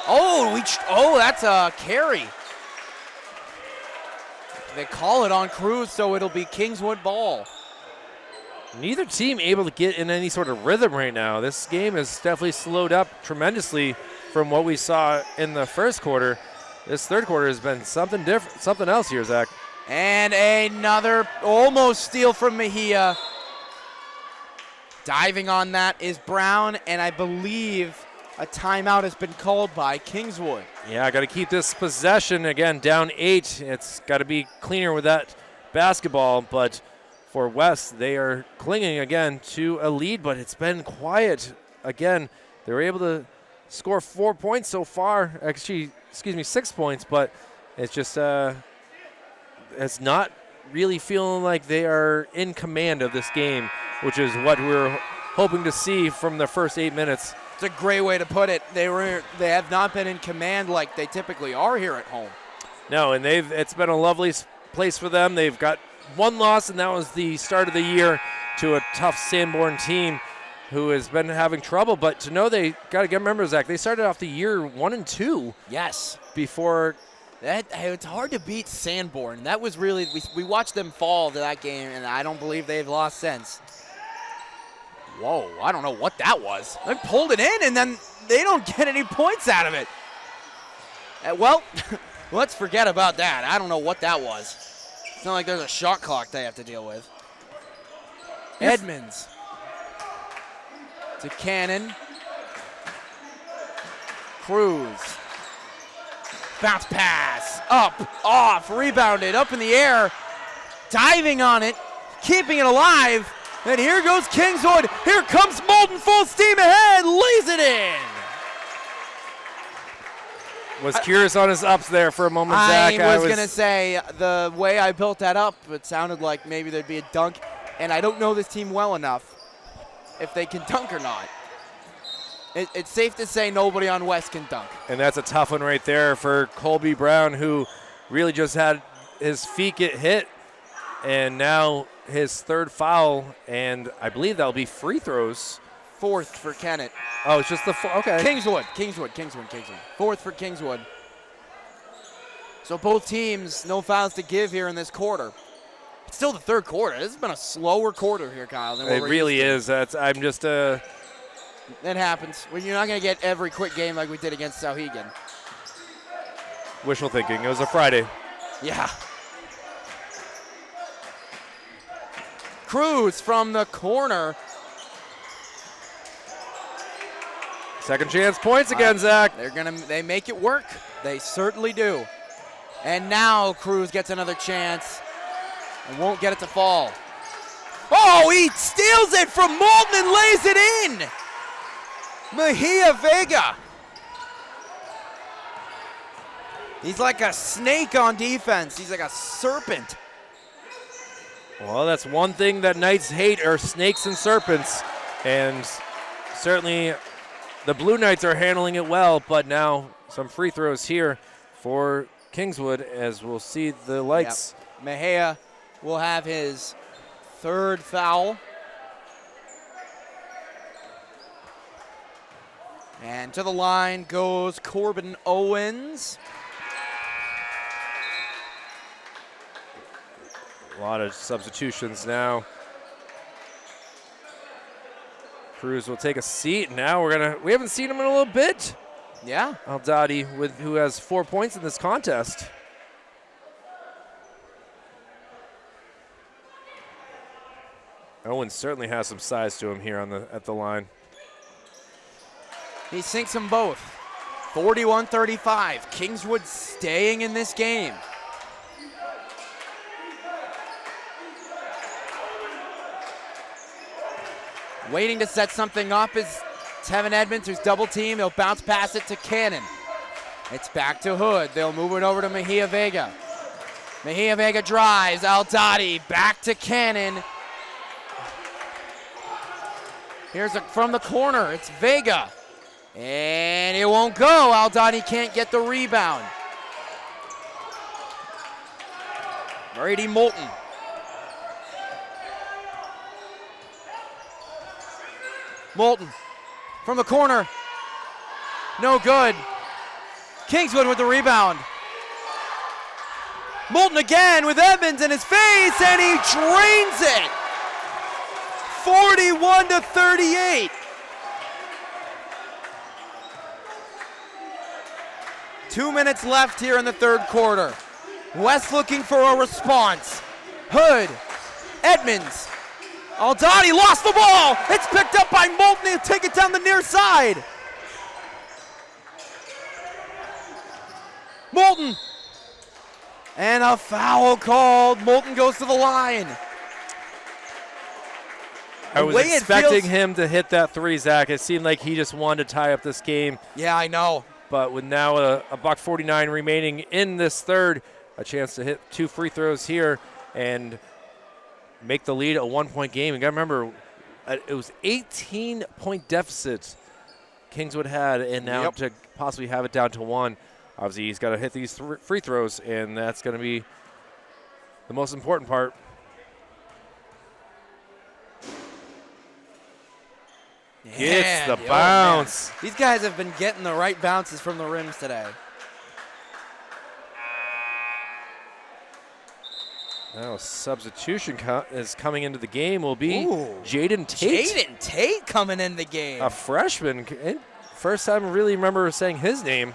B: Oh, that's a carry. They call it on Cruz, so it'll be Kingswood ball.
C: Neither team able to get in any sort of rhythm right now. This game has definitely slowed up tremendously from what we saw in the first quarter. This third quarter has been something different, something else here, Zach.
B: And another almost steal from Mejia. Diving on that is Brown, and I believe a timeout has been called by Kingswood.
C: Yeah, got to keep this possession, again, down 8. It's got to be cleaner with that basketball, but for West, they are clinging again to a lead, but it's been quiet. Again, they were able to score 4 points so far. Actually, 6 points, but it's just it's not really feeling like they are in command of this game, which is what we're hoping to see from the first 8 minutes.
B: It's a great way to put it. They have not been in command like they typically are here at home.
C: No, and it's been a lovely place for them. They've got one loss, and that was the start of the year to a tough Sanborn team who has been having trouble. But to know they got to remember, Zach, they started off the year 1-2.
B: Yes.
C: Before.
B: It's hard to beat Sanborn. That was really, we watched them fall to that game, and I don't believe they've lost since. Whoa, I don't know what that was. They pulled it in, and then they don't get any points out of it. Well, let's forget about that. I don't know what that was. It's not like there's a shot clock they have to deal with. Edmonds to Cannon. Cruz. Bounce pass. Up, off, rebounded, up in the air. Diving on it, keeping it alive. And here goes Kingswood. Here comes Moulton, full steam ahead, lays it in.
C: Was curious on his ups there for a moment, Zach.
B: I was going to say, the way I built that up, it sounded like maybe there'd be a dunk. And I don't know this team well enough if they can dunk or not. It's safe to say nobody on West can dunk.
C: And that's a tough one right there for Colby Brown, who really just had his feet get hit. And now his third foul, and I believe that'll be free throws.
B: Fourth for Kennett.
C: Oh, it's just the okay.
B: Kingswood. Fourth for Kingswood. So both teams, no fouls to give here in this quarter. It's still the third quarter. This has been a slower quarter here, Kyle. Than
C: it really is. I'm just
B: That happens. Well, you're not going to get every quick game like we did against Sauhegan.
C: Wishful thinking. It was a Friday.
B: Yeah. Cruz from the corner.
C: Second chance points again, Zach.
B: They make it work. They certainly do. And now Cruz gets another chance and won't get it to fall. Oh, he steals it from Moulton and lays it in. Mejia Vega. He's like a snake on defense. He's like a serpent.
C: Well, that's one thing that Knights hate are snakes and serpents. And certainly the Blue Knights are handling it well, but now some free throws here for Kingswood as we'll see the lights.
B: Yep. Mejia will have his third foul. And to the line goes Corbin Owens.
C: A lot of substitutions now. Cruz will take a seat. Now we haven't seen him in a little bit.
B: Yeah.
C: Aldati who has 4 points in this contest. Owens certainly has some size to him here at the line.
B: He sinks them both. 41-35. Kingswood staying in this game. Waiting to set something up is Tevin Edmonds, who's double teamed. He'll bounce pass it to Cannon. It's back to Hood. They'll move it over to Mejia Vega. Mejia Vega drives. Aldati back to Cannon. Here's from the corner. It's Vega. And it won't go. Aldati can't get the rebound. Brady Moulton. Moulton from the corner. No good. Kingswood with the rebound. Moulton again with Edmonds in his face, and he drains it. 41-38. 2 minutes left here in the third quarter. West looking for a response. Hood, Edmonds. Aldati lost the ball. It's picked up by Moulton. He'll take it down the near side. Moulton. And a foul called. Moulton goes to the line.
C: I was expecting him to hit that three, Zach. It seemed like he just wanted to tie up this game.
B: Yeah, I know.
C: But with now a $1:49 remaining in this third, a chance to hit 2 free throws here and make the lead a 1-point game. You got to remember, it was 18-point deficit Kingswood had, and now to possibly have it down to 1. Obviously, he's got to hit these free throws, and that's going to be the most important part. Gets the bounce.
B: These guys have been getting the right bounces from the rims today.
C: Now, substitution is coming into the game will be Jaden Tate.
B: Jaden Tate coming in the game.
C: A freshman. First time I really remember saying his name.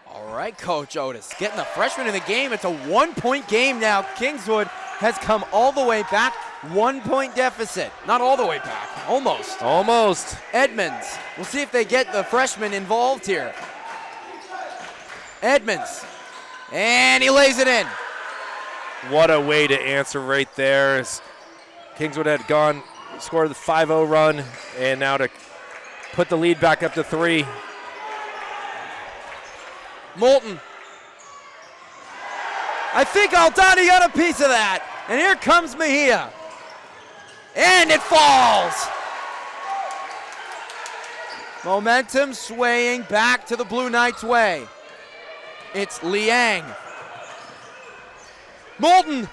B: All right, Coach Otis, getting the freshman in the game. It's a 1-point game now. Kingswood has come all the way back. 1-point deficit. Not all the way back. Almost.
C: Almost.
B: Edmonds. We'll see if they get the freshman involved here. Edmonds. And he lays it in.
C: What a way to answer right there. As Kingswood had scored the 5-0 run, and now to put the lead back up to 3.
B: Moulton. I think Aldani got a piece of that. And here comes Mejia. And it falls. Momentum swaying back to the Blue Knights' way. It's Liang. Moulton.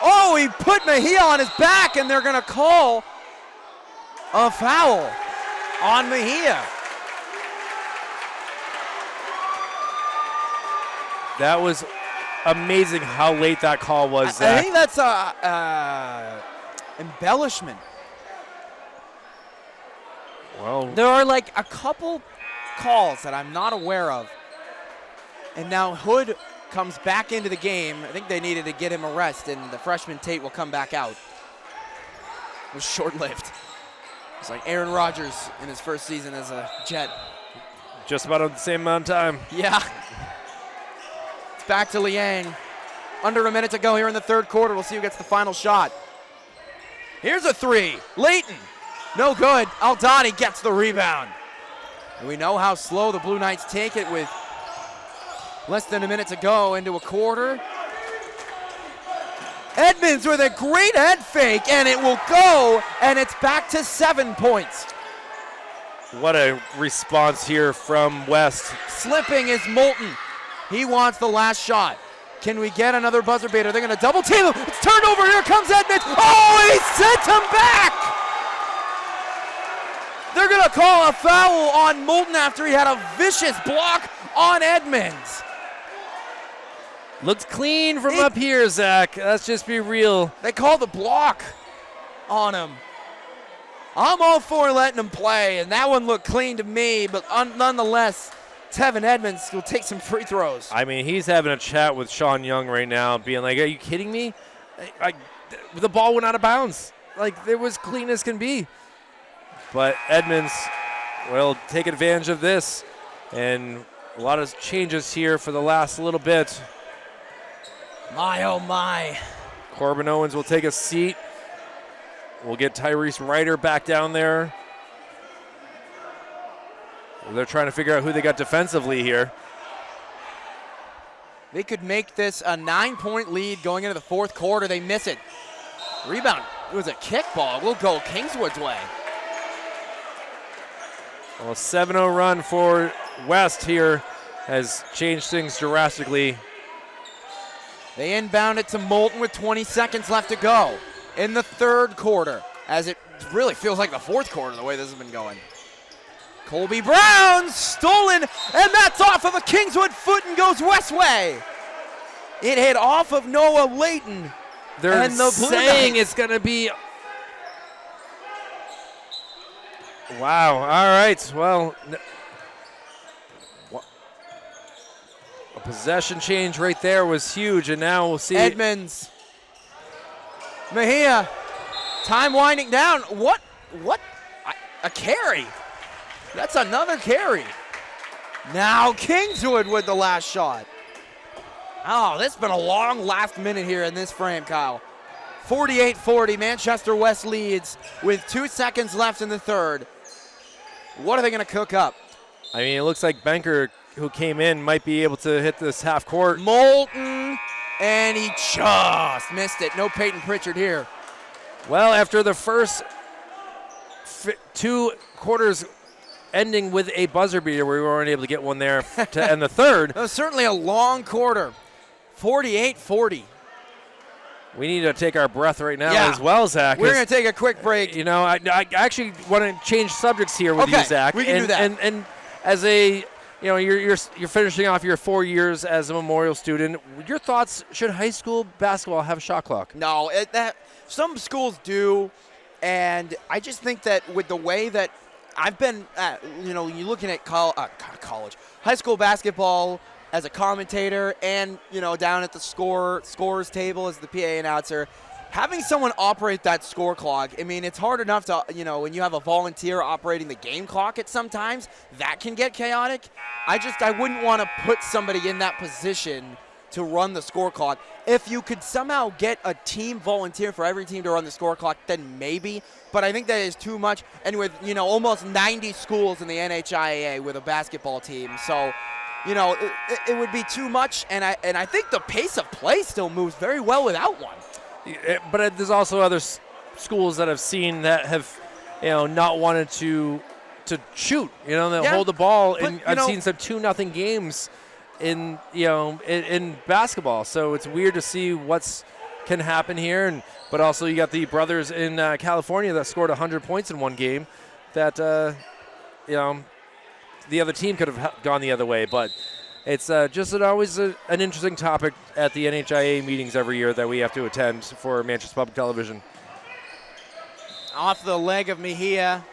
B: Oh, he put Mejia on his back, and they're going to call a foul on Mejia.
C: That was amazing how late that call was, Zach.
B: I think that's embellishment.
C: Well,
B: There are like a couple calls that I'm not aware of. And now Hood comes back into the game. I think they needed to get him a rest, and the freshman Tate will come back out. It was short-lived. It's like Aaron Rodgers in his first season as a Jet.
C: just about the same amount of time.
B: Yeah. It's back to Liang. Under a minute to go here in the third quarter. We'll see who gets the final shot. Here's a three. Leighton. No good. Aldani gets the rebound. And we know how slow the Blue Knights take it with less than a minute to go into a quarter. Edmonds with a great head fake, and it will go, and it's back to 7 points.
C: What a response here from West.
B: Slipping is Moulton. He wants the last shot. Can we get another buzzer beater? They're going to double team him. It's turned over. Here comes Edmonds. Oh, and he sent him back. They're going to call a foul on Moulton after he had a vicious block on Edmonds.
C: Looks clean from up here, Zach. Let's just be real.
B: They call the block on him. I'm all for letting him play, and that one looked clean to me, but nonetheless, Tevin Edmonds will take some free throws.
C: I mean, he's having a chat with Sean Young right now, being like, are you kidding me? The ball went out of bounds. Like, it was clean as can be. But Edmonds will take advantage of this, and a lot of changes here for the last little bit.
B: My, oh my.
C: Corbin Owens will take a seat. We'll get Tyrese Ryder back down there. They're trying to figure out who they got defensively here.
B: They could make this a 9-point lead going into the fourth quarter. They miss it. Rebound. It was a kick ball. We'll go Kingswood's way.
C: Well, a 7-0 run for West here has changed things drastically.
B: They inbound it to Moulton with 20 seconds left to go in the third quarter, as it really feels like the fourth quarter the way this has been going. Colby Brown stolen, and that's off of a Kingswood foot and goes West way. It hit off of Noah Leighton.
C: They're
B: and the
C: saying it's going to be. Wow. All right. Well, a possession change right there was huge, and now we'll see.
B: Edmonds. Mejia. Time winding down. What? A carry. That's another carry. Now Kingswood with the last shot. Oh, this has been a long last minute here in this frame, Kyle. 48-40, Manchester West leads with 2 seconds left in the third. What are they going to cook up?
C: I mean, it looks like Benker, who came in, might be able to hit this half court.
B: Moulton, and he just missed it. No Peyton Pritchard here.
C: Well, after the first 2 quarters ending with a buzzer beater where we weren't able to get one there to end the third.
B: That was certainly a long quarter. 48-40.
C: We need to take our breath right now
B: Yeah.
C: as well, Zach.
B: We're going to take a quick break.
C: You know, I actually want to change subjects here with you, Zach.
B: We can do that.
C: And as a, you're finishing off your 4 years as a memorial student. Your thoughts? Should high school basketball have a shot clock?
B: No, some schools do, and I just think that with the way that I've been, you're looking at college, high school basketball as a commentator, and down at the scores table as the PA announcer. Having someone operate that score clock, I mean, it's hard enough to, when you have a volunteer operating the game clock at sometimes, that can get chaotic. I wouldn't want to put somebody in that position to run the score clock. If you could somehow get a team volunteer for every team to run the score clock, then maybe. But I think that is too much. And with, almost 90 schools in the NHIAA with a basketball team. So, it would be too much. And I think the pace of play still moves very well without one.
C: But there's also other schools that I've seen that have, not wanted to shoot. They'll hold the ball, and I've seen some 2-0 games in basketball. So it's weird to see what's can happen here. But also you got the brothers in California that scored 100 points in one game. That the other team could have gone the other way, but. It's just always an interesting topic at the NHIA meetings every year that we have to attend for Manchester Public Television.
B: Off the leg of Mejia.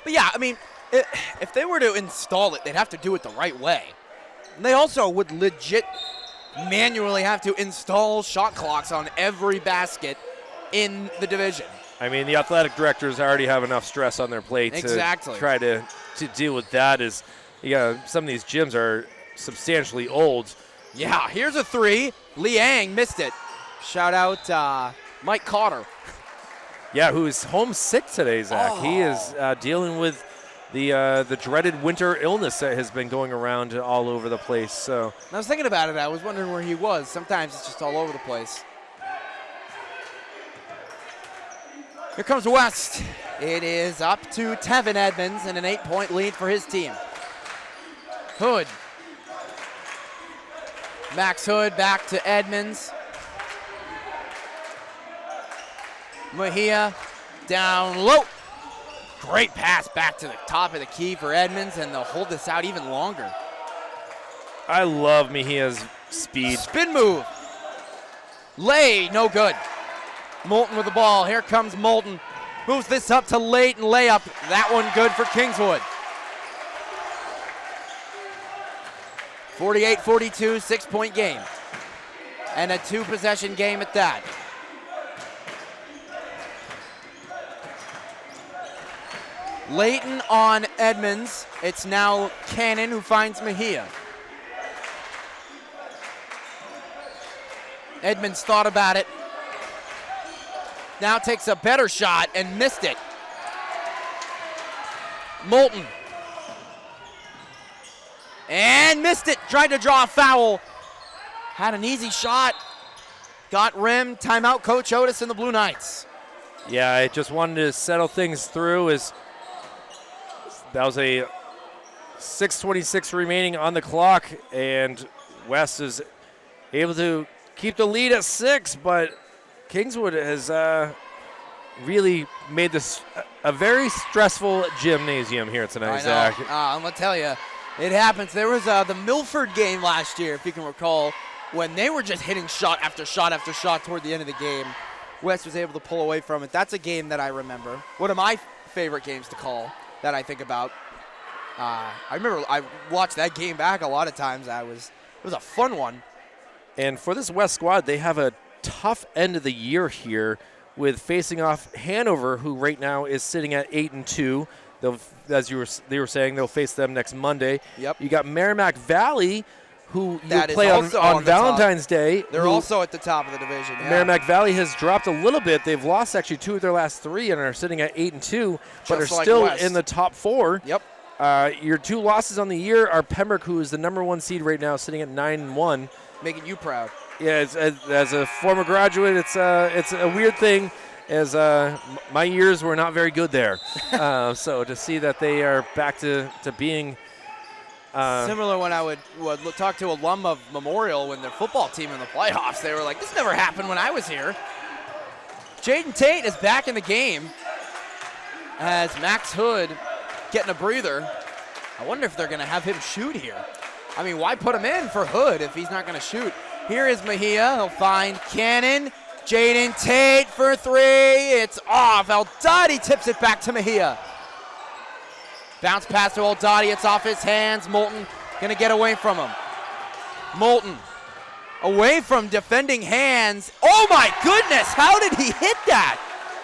B: But yeah, I mean, if they were to install it, they'd have to do it the right way. And they also would legit manually have to install shot clocks on every basket in the division.
C: I mean, the athletic directors already have enough stress on their plate to try to deal with that. Some of these gyms are substantially old.
B: Yeah, here's a 3. Liang missed it. Shout out Mike Cotter.
C: Yeah, who is homesick today, Zach. Oh. He is dealing with the dreaded winter illness that has been going around all over the place. So
B: I was thinking about it. I was wondering where he was. Sometimes it's just all over the place. Here comes West. It is up to Tevin Edmonds and an 8-point lead for his team. Hood. Max Hood back to Edmonds. Mejia down low. Great pass back to the top of the key for Edmonds, and they'll hold this out even longer.
C: I love Mejia's speed.
B: Spin move. Lay, no good. Moulton with the ball. Here comes Moulton. Moves this up to Leighton, layup. That one good for Kingswood. 48-42, 6-point game. And a 2-possession game at that. Leighton on Edmonds. It's now Cannon who finds Mejia. Edmonds thought about it. Now takes a better shot and missed it. Moulton. And missed it. Tried to draw a foul. Had an easy shot. Got rimmed. Timeout, Coach Otis and the Blue Knights.
C: Yeah, I just wanted to settle things through. That was a 6:26 remaining on the clock, and West is able to keep the lead at 6, but Kingswood has really made this a very stressful gymnasium here tonight, Zach.
B: I'm going to tell you. It happens. There was the Milford game last year, if you can recall, when they were just hitting shot after shot after shot toward the end of the game. West was able to pull away from it. That's a game that I remember. One of my favorite games to call that I think about. I remember I watched that game back a lot of times. It was a fun one.
C: And for this West squad, they have a tough end of the year here with facing off Hanover, who right now is sitting at 8-2. They were saying, they'll face them next Monday.
B: Yep.
C: You got Merrimack Valley, who you
B: that
C: play on Valentine's Day.
B: They're also at the top of the division. Yeah.
C: Merrimack Valley has dropped a little bit. They've lost actually 2 of their last 3 and are sitting at 8-2, but are still in the top 4.
B: Yep.
C: Your 2 losses on the year are Pembroke, who is the number 1 seed right now, sitting at 9-1.
B: Making you proud.
C: Yeah, as a former graduate, it's a weird thing. as my years were not very good there. So to see that they are back to being
B: similar when I would talk to alum of Memorial when their football team in the playoffs, they were like, this never happened when I was here. Jaden Tate is back in the game as Max Hood getting a breather. I wonder if they're going to have him shoot here. I mean, why put him in for Hood if he's not going to shoot? Here is Mejia. He'll find Cannon. Jaden Tate for three. It's off. Eldadi tips it back to Mejia. Bounce pass to Eldadi. It's off his hands. Moulton going to get away from him. Moulton away from defending hands. Oh, my goodness. How did he hit that?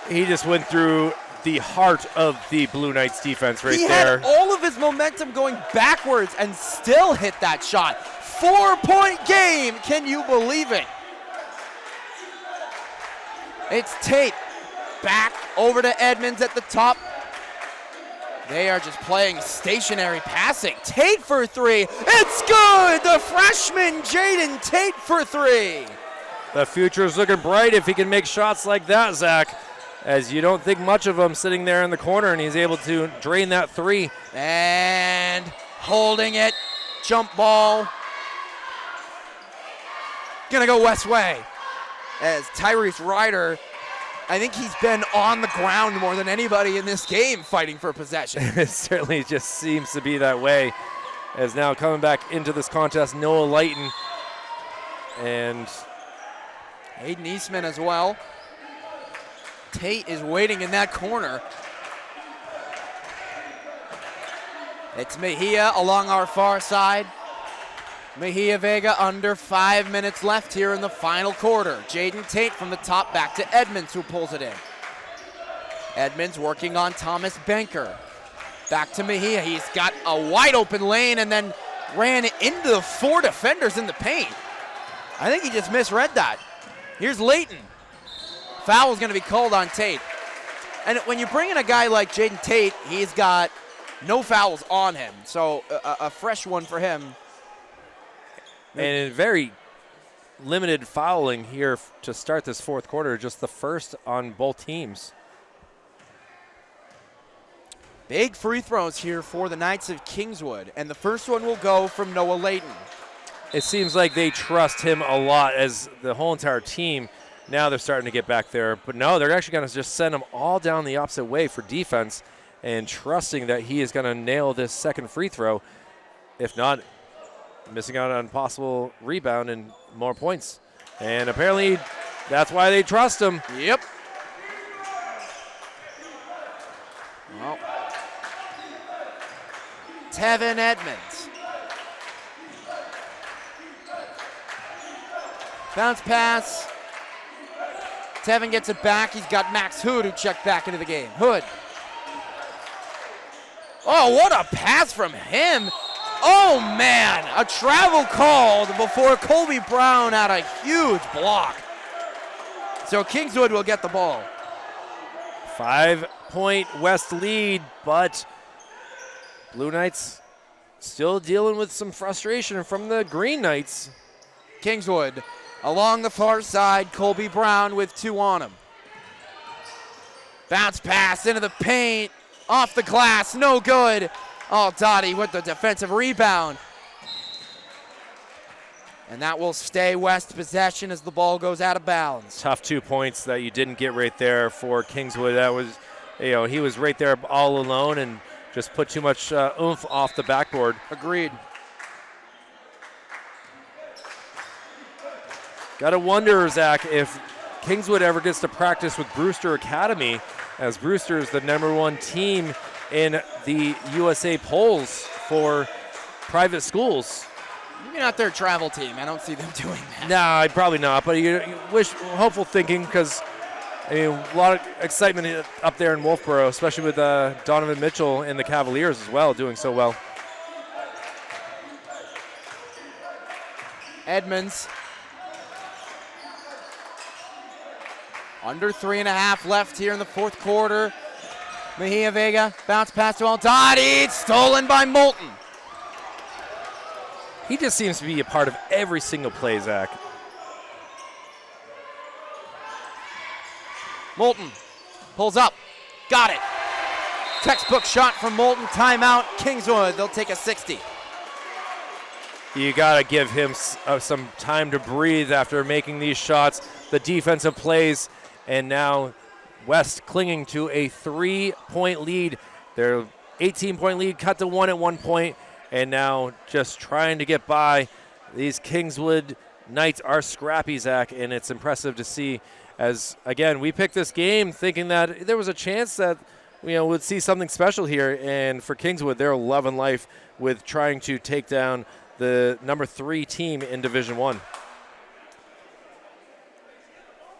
C: He just went through the heart of the Blue Knights defense right
B: there. He had all of his momentum going backwards and still hit that shot. 4-point game. Can you believe it? It's Tate back over to Edmonds at the top. They are just playing stationary passing. Tate for three. It's good. The freshman Jaden Tate for three.
C: The future is looking bright if he can make shots like that, Zach, as you don't think much of him sitting there in the corner, and he's able to drain that three.
B: And holding it. Jump ball. Gonna go West Way. As Tyrese Ryder, I think he's been on the ground more than anybody in this game fighting for possession.
C: It certainly just seems to be that way. As now coming back into this contest, Noah Lighton and
B: Aiden Eastman as well. Tate is waiting in that corner. It's Mejia along our far side. Mejia Vega under 5 minutes left here in the final quarter. Jaden Tate from the top back to Edmonds, who pulls it in. Edmonds working on Thomas Banker. Back to Mejia. He's got a wide open lane and then ran into the 4 defenders in the paint. I think he just misread that. Here's Layton. Foul is going to be called on Tate. And when you bring in a guy like Jaden Tate, he's got no fouls on him. So a fresh one for him.
C: And very limited fouling here to start this fourth quarter, just the first on both teams.
B: Big free throws here for the Knights of Kingswood, and the first one will go from Noah Layton.
C: It seems like they trust him a lot as the whole entire team. Now they're starting to get back there, but no, they're actually going to just send him all down the opposite way for defense and trusting that he is going to nail this second free throw. If not, missing out on possible rebound and more points. And apparently that's why they trust him.
B: Yep. Well, Tevin Edmonds. Bounce pass. Tevin gets it back. He's got Max Hood who checked back into the game. Hood. Oh, what a pass from him. Oh, man, a travel called before Colby Brown had a huge block. So Kingswood will get the ball.
C: 5-point West lead, but Blue Knights still dealing with some frustration from the Green Knights.
B: Kingswood along the far side, Colby Brown with 2 on him. Bounce pass into the paint, off the glass, no good. Oh, Dottie with the defensive rebound. And that will stay West possession as the ball goes out of bounds.
C: Tough 2 points that you didn't get right there for Kingswood. That was, he was right there all alone and just put too much oomph off the backboard.
B: Agreed.
C: Got to wonder, Zach, if Kingswood ever gets to practice with Brewster Academy, as Brewster is the #1 team in the USA polls for private schools.
B: Maybe not their travel team. I don't see them doing that.
C: Nah, probably not. But you wish, hopeful thinking, because a lot of excitement up there in Wolfboro, especially with Donovan Mitchell and the Cavaliers as well, doing so well.
B: Edmonds. Under 3.5 left here in the fourth quarter. Mejia Vega, bounce pass to Eldadi. It's stolen by Moulton.
C: He just seems to be a part of every single play, Zach.
B: Moulton pulls up. Got it. Textbook shot from Moulton. Timeout. Kingswood. They'll take a 60.
C: You got to give him some time to breathe after making these shots, the defensive plays, and now West clinging to a 3-point lead. Their 18-point lead cut to 1 at one point, and now just trying to get by. These Kingswood Knights are scrappy, Zach, and it's impressive to see as, again, we picked this game thinking that there was a chance that we'd see something special here, and for Kingswood, they're loving life with trying to take down the number 3 team in Division I.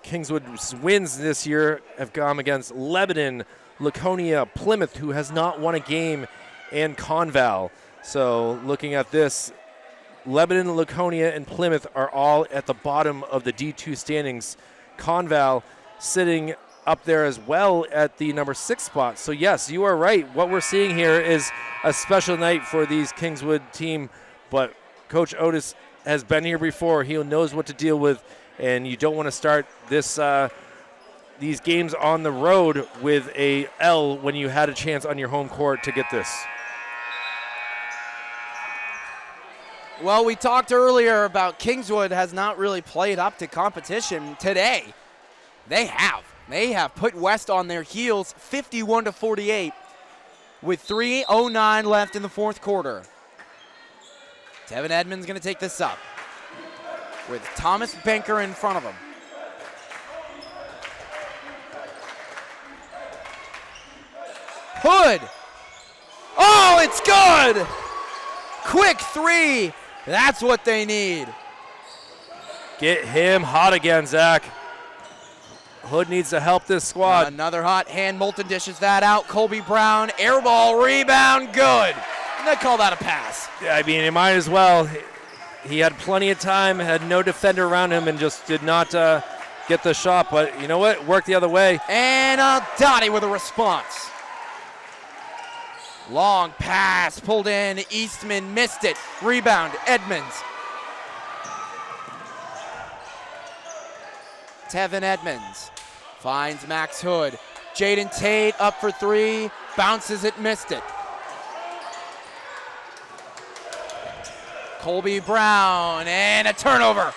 C: Kingswood's wins this year have come against Lebanon, Laconia, Plymouth, who has not won a game, and Conval. So looking at this, Lebanon, Laconia, and Plymouth are all at the bottom of the D2 standings. Conval sitting up there as well at the number 6 spot. So yes, you are right. What we're seeing here is a special night for these Kingswood team, but Coach Otis has been here before. He knows what to deal with, and you don't want to start these games on the road with a L when you had a chance on your home court to get this.
B: Well, we talked earlier about Kingswood has not really played up to competition. Today, they have. They have put West on their heels 51-48 with 3:09 left in the fourth quarter. Tevin Edmonds going to take this up with Thomas Benker in front of him. Hood. Oh, it's good. Quick 3. That's what they need.
C: Get him hot again, Zach. Hood needs to help this squad.
B: Another hot hand. Moulton dishes that out. Colby Brown, air ball, rebound, good. And they call that a pass.
C: Yeah, I mean, he might as well. He had plenty of time, had no defender around him, and just did not get the shot. But you know what? Worked the other way.
B: And Dottie with a response. Long pass pulled in. Eastman missed it. Rebound, Edmonds. Tevin Edmonds finds Max Hood. Jaden Tate up for 3. Bounces it, missed it. Colby Brown and a turnover.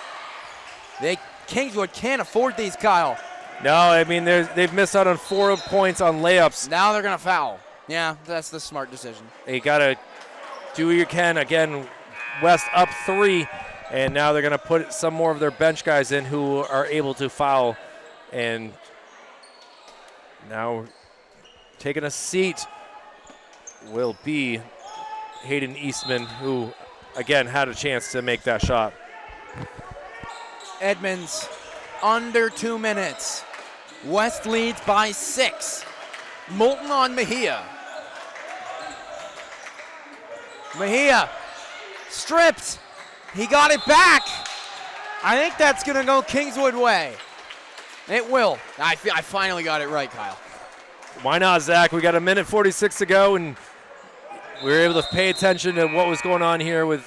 B: Kingswood can't afford these, Kyle.
C: No, I mean, they've missed out on 4 points on layups.
B: Now they're going to foul. Yeah, that's the smart decision.
C: You got to do what you can. Again, West up 3, and now they're going to put some more of their bench guys in who are able to foul. And now taking a seat will be Hayden Eastman, who, again, had a chance to make that shot.
B: Edmonds, under 2 minutes. West leads by 6. Moulton on Mejia. Mejia stripped. He got it back. I think that's going to go Kingswood way. It will. I finally got it right, Kyle.
C: Why not, Zach? We got 1:46 to go, and we were able to pay attention to what was going on here with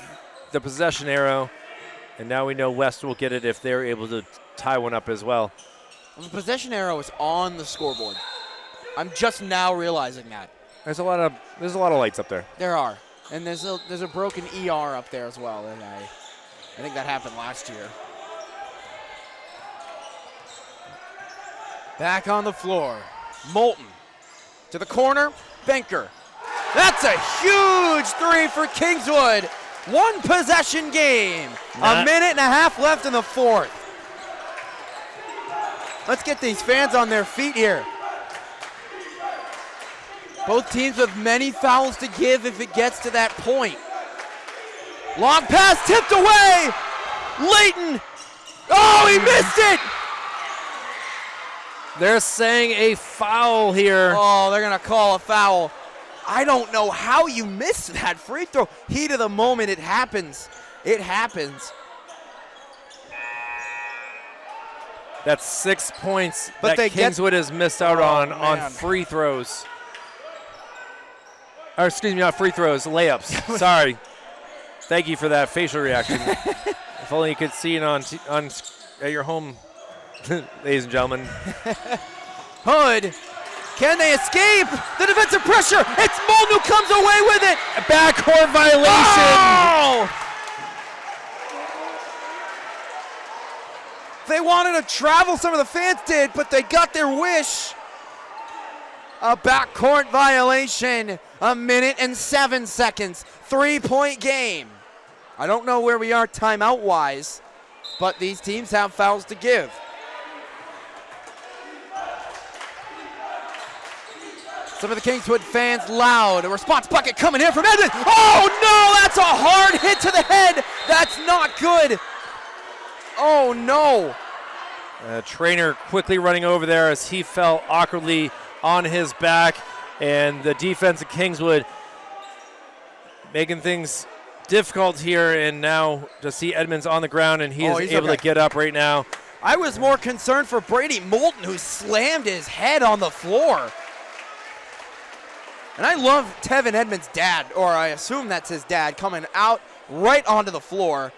C: the possession arrow. And now we know West will get it if they're able to tie one up as well.
B: The possession arrow is on the scoreboard. I'm just now realizing that.
C: There's a lot of lights up there.
B: There are. And there's a broken ER up there as well. And I think that happened last year. Back on the floor. Moulton to the corner. Benker. That's a huge 3 for Kingswood. 1 possession game. A minute and a half left in the fourth. Let's get these fans on their feet here. Both teams with many fouls to give if it gets to that point. Long pass tipped away. Layton. Oh, he missed it.
C: They're saying a foul here.
B: Oh, they're going to call a foul. I don't know how you missed that free throw. Heat of the moment, it happens. It happens.
C: That's 6 points
B: But
C: that Kingswood has missed out on free throws. Or excuse me, not free throws, layups. Sorry. Thank you for that facial reaction. If only you could see it on at your home, ladies and gentlemen.
B: Hood, can they escape the defensive pressure? It's Moulton who comes away with it.
C: A backcourt violation.
B: Oh! They wanted to travel, some of the fans did, but they got their wish. A backcourt violation, 1 minute and 7 seconds, 3-point game. I don't know where we are timeout-wise, but these teams have fouls to give. Some of the Kingswood fans loud. A response bucket coming in from Edmonds. Oh no, that's a hard hit to the head. That's not good. Oh no.
C: Trainer quickly running over there as he fell awkwardly on his back, and the defense of Kingswood making things difficult here, and now to see Edmonds on the ground, and he's able to get up right now.
B: I was more concerned for Brady Moulton, who slammed his head on the floor. And I love Tevin Edmonds' dad, or I assume that's his dad, coming out right onto the floor.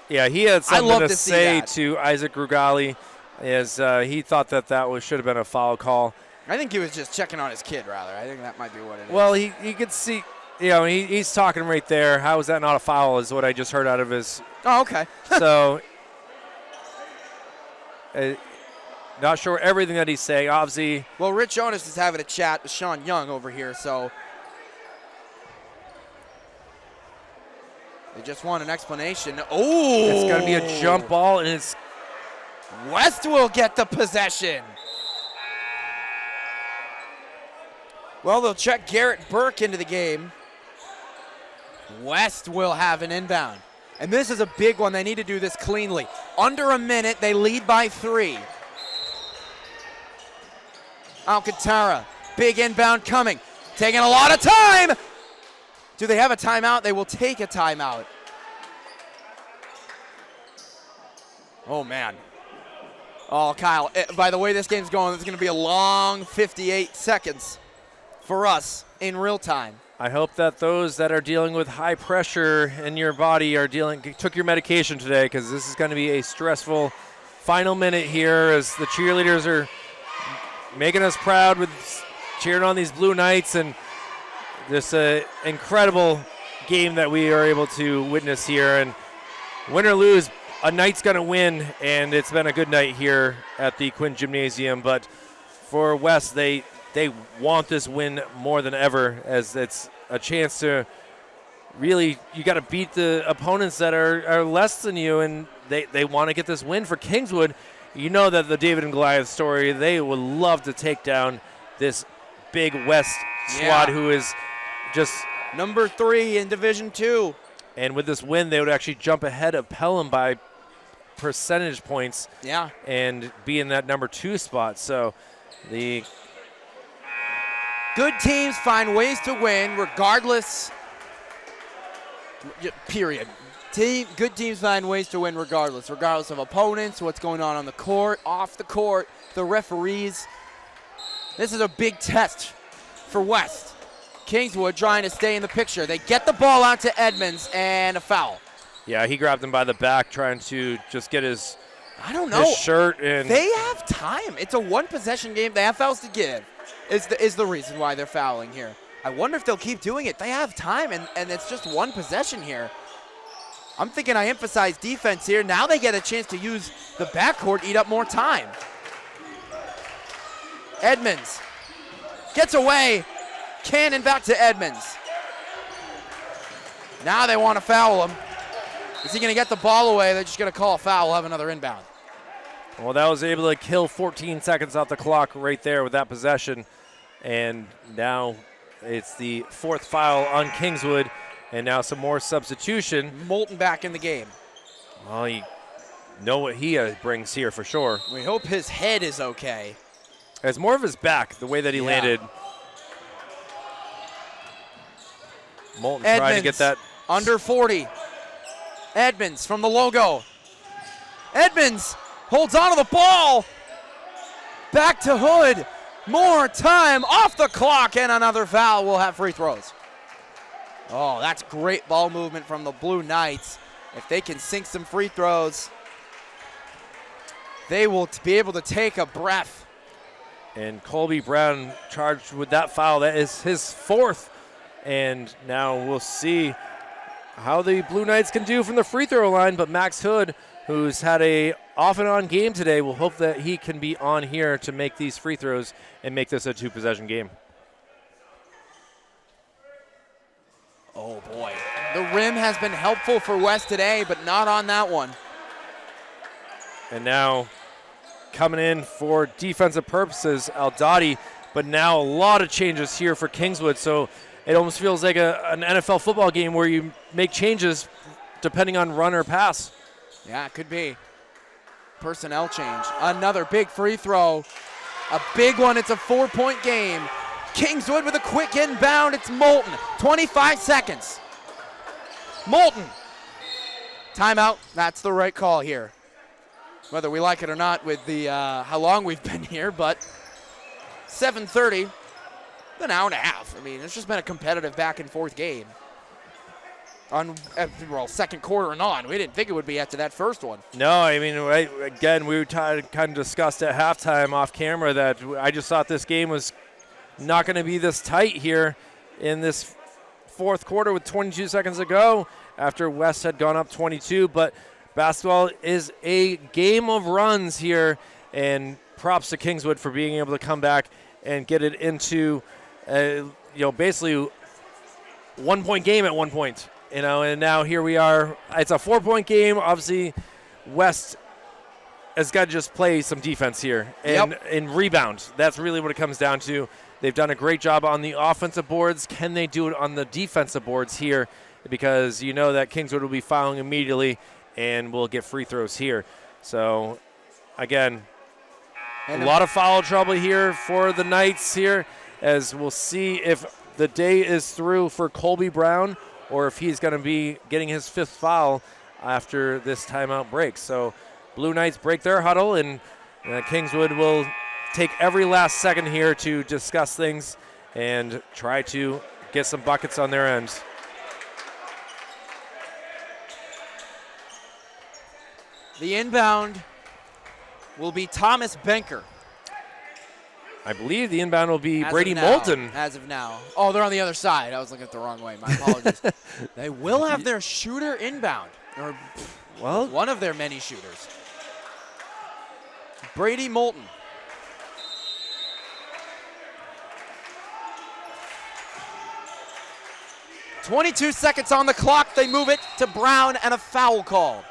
C: Yeah, he had something to say
B: that.
C: to Isaac Rugali, as he thought that should have been a foul call.
B: I think he was just checking on his kid, rather. I think that might be what it is.
C: Well, he could see, he's talking right there. How is that not a foul is what I just heard out of his.
B: Oh, okay.
C: So, not sure everything that he's saying, obviously.
B: Well, Rich Jonas is having a chat with Sean Young over here, so they just want an explanation. Oh!
C: It's going to be a jump ball, and it's
B: West will get the possession. Well, they'll check Garrett Burke into the game. West will have an inbound. And this is a big one. They need to do this cleanly. Under a minute, they lead by 3. Alcantara, big inbound coming. Taking a lot of time. Do they have a timeout? They will take a timeout. Oh, man. Oh, Kyle, by the way this game's going, it's going to be a long 58 seconds for us in real time.
C: I hope that those that are dealing with high pressure in your body took your medication today, because this is going to be a stressful final minute here as the cheerleaders are making us proud with cheering on these Blue Knights, and this incredible game that we are able to witness here. And win or lose, a Knight's going to win, and it's been a good night here at the Quinn Gymnasium. But for West, they want this win more than ever, as it's a chance to really, you got to beat the opponents that are less than you, and they want to get this win. For Kingswood, you know that the David and Goliath story, they would love to take down this big West squad who is just
B: number 3 in Division 2.
C: And with this win, they would actually jump ahead of Pelham by percentage points.
B: Yeah.
C: And be in that number 2 spot. So the
B: good teams find ways to win regardless, period. Good teams find ways to win regardless of opponents, what's going on the court, off the court, the referees. This is a big test for West. Kingswood trying to stay in the picture. They get the ball out to Edmonds, and a foul.
C: Yeah, he grabbed him by the back trying to just get his shirt. And
B: they have time. It's a one-possession game. They have fouls to give is the reason why they're fouling here. I wonder if they'll keep doing it. They have time, and it's just one possession here. I'm thinking I emphasize defense here. Now they get a chance to use the backcourt, eat up more time. Edmonds gets away. Cannon back to Edmonds. Now they want to foul him. Is he going to get the ball away? They're just going to call a foul. We'll have another inbound.
C: Well, that was able to kill 14 seconds off the clock right there with that possession. And now it's the 4th foul on Kingswood. And now some more substitution.
B: Moulton back in the game.
C: Well, you know what he brings here for sure.
B: We hope his head is okay.
C: It's more of his back, the way that he landed. Moulton
B: Edmonds,
C: trying to get that.
B: Under 40. Edmonds from the logo. Edmonds holds on to the ball. Back to Hood. More time off the clock, and another foul. We'll have free throws. Oh, that's great ball movement from the Blue Knights. If they can sink some free throws, they will be able to take a breath.
C: And Colby Brown charged with that foul. That is his fourth. And now we'll see how the Blue Knights can do from the free throw line. But Max Hood, who's had a off and on game today, will hope that he can be on here to make these free throws and make this a 2-possession game.
B: Oh, boy. The rim has been helpful for West today, but not on that one.
C: And now coming in for defensive purposes, Aldati, but now a lot of changes here for Kingswood. So it almost feels like an NFL football game where you make changes depending on run or pass.
B: Yeah, it could be. Personnel change. Another big free throw. A big one. It's a 4-point game. Kingswood with a quick inbound. It's Moulton. 25 seconds. Moulton. Timeout. That's the right call here. Whether we like it or not with the how long we've been here, but 7:30, an hour and a half. I mean, it's just been a competitive back and forth game. Well, second quarter and on. We didn't think it would be after that first one.
C: No, I mean, again, we kind of discussed at halftime off camera that I just thought this game was not going to be this tight here in this fourth quarter with 22 seconds to go after West had gone up 22. But basketball is a game of runs here, and props to Kingswood for being able to come back and get it into, basically 1-point game at one point. And now here we are. It's a 4-point game. Obviously, West has got to just play some defense here and rebound. That's really what it comes down to. They've done a great job on the offensive boards. Can they do it on the defensive boards here? Because you know that Kingswood will be fouling immediately and will get free throws here. So, again, a lot of foul trouble here for the Knights here, as we'll see if the day is through for Colby Brown or if he's going to be getting his 5th foul after this timeout break. So Blue Knights break their huddle, and Kingswood will take every last second here to discuss things and try to get some buckets on their end.
B: The inbound will be Thomas Benker.
C: I believe the inbound will be
B: As
C: Brady
B: of now.
C: Moulton.
B: As of now. Oh, they're on the other side. I was looking at the wrong way. My apologies. They will have their shooter inbound, or one of their many shooters. Brady Moulton. .22 seconds on the clock. They move it to Brown and a foul call.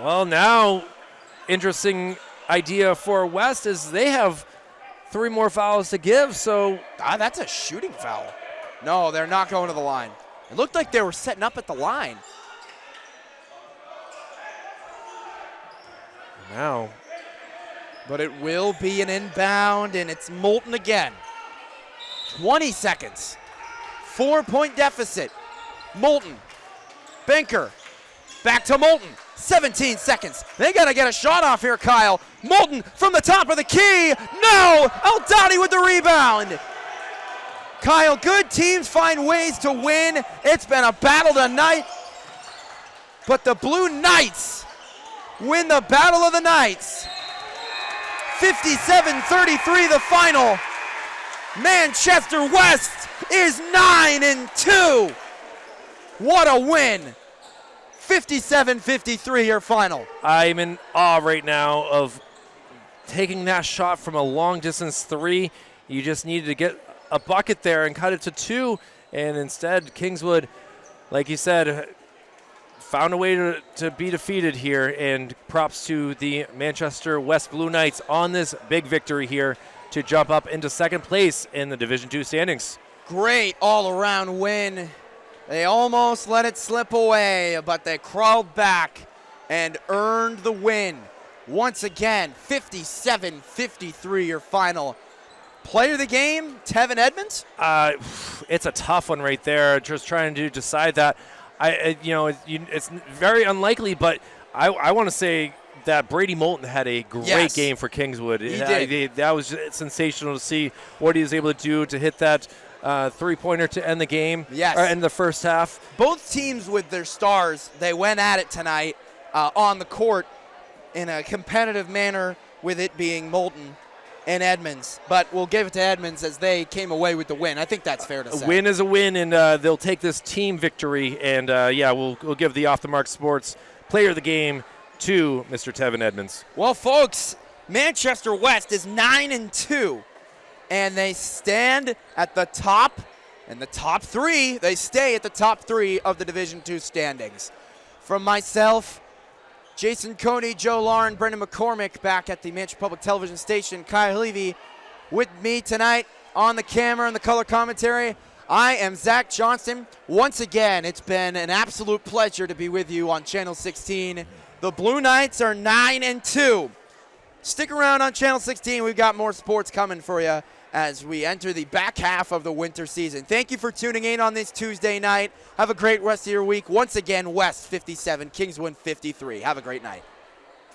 C: Well, now, interesting idea for West is they have 3 more fouls to give, so.
B: That's a shooting foul. No, they're not going to the line. It looked like they were setting up at the line.
C: Now.
B: But it will be an inbound, and it's Moulton again. 20 seconds. 4-point deficit. Moulton. Benker. Back to Moulton. 17 seconds. They got to get a shot off here, Kyle. Moulton from the top of the key. No! Aldati with the rebound. Kyle, good teams find ways to win. It's been a battle tonight. But the Blue Knights win the Battle of the Knights. 57-33 the final. Manchester West is 9-2. What a win. 57-53 your final.
C: I'm in awe right now of taking that shot from a long distance 3. You just needed to get a bucket there and cut it to 2. And instead, Kingswood, like you said, found a way to be defeated here. And props to the Manchester West Blue Knights on this big victory here to jump up into second place in the Division II standings.
B: Great all-around win. They almost let it slip away, but they crawled back and earned the win. Once again, 57-53 your final. Player of the game, Tevin Edmonds?
C: It's a tough one right there, just trying to decide that. It's very unlikely, but I want to say that Brady Moulton had a great game for Kingswood.
B: He did.
C: That was sensational to see what he was able to do to hit that three-pointer to end the game,
B: yes,
C: or end the first half.
B: Both teams with their stars, they went at it tonight on the court in a competitive manner, with it being Moulton and Edmonds, but we'll give it to Edmonds as they came away with the win. I think that's fair to say.
C: A win is a win, and they'll take this team victory. And we'll give the Off the Mark Sports Player of the Game to Mr. Tevin Edmonds.
B: Well, folks, Manchester West is 9-2, and they stand at the top, and the top three. They stay at the top three of the Division II standings. From myself, Jason Coney, Joe Lauren, Brendan McCormick back at the Manchester Public Television Station. Kyle Levy with me tonight on the camera and the color commentary. I am Zach Johnston. Once again, it's been an absolute pleasure to be with you on Channel 16. The Blue Knights are 9-2. Stick around on Channel 16. We've got more sports coming for you as we enter the back half of the winter season. Thank you for tuning in on this Tuesday night. Have a great rest of your week. Once again, West 57, Kingswood 53. Have a great night.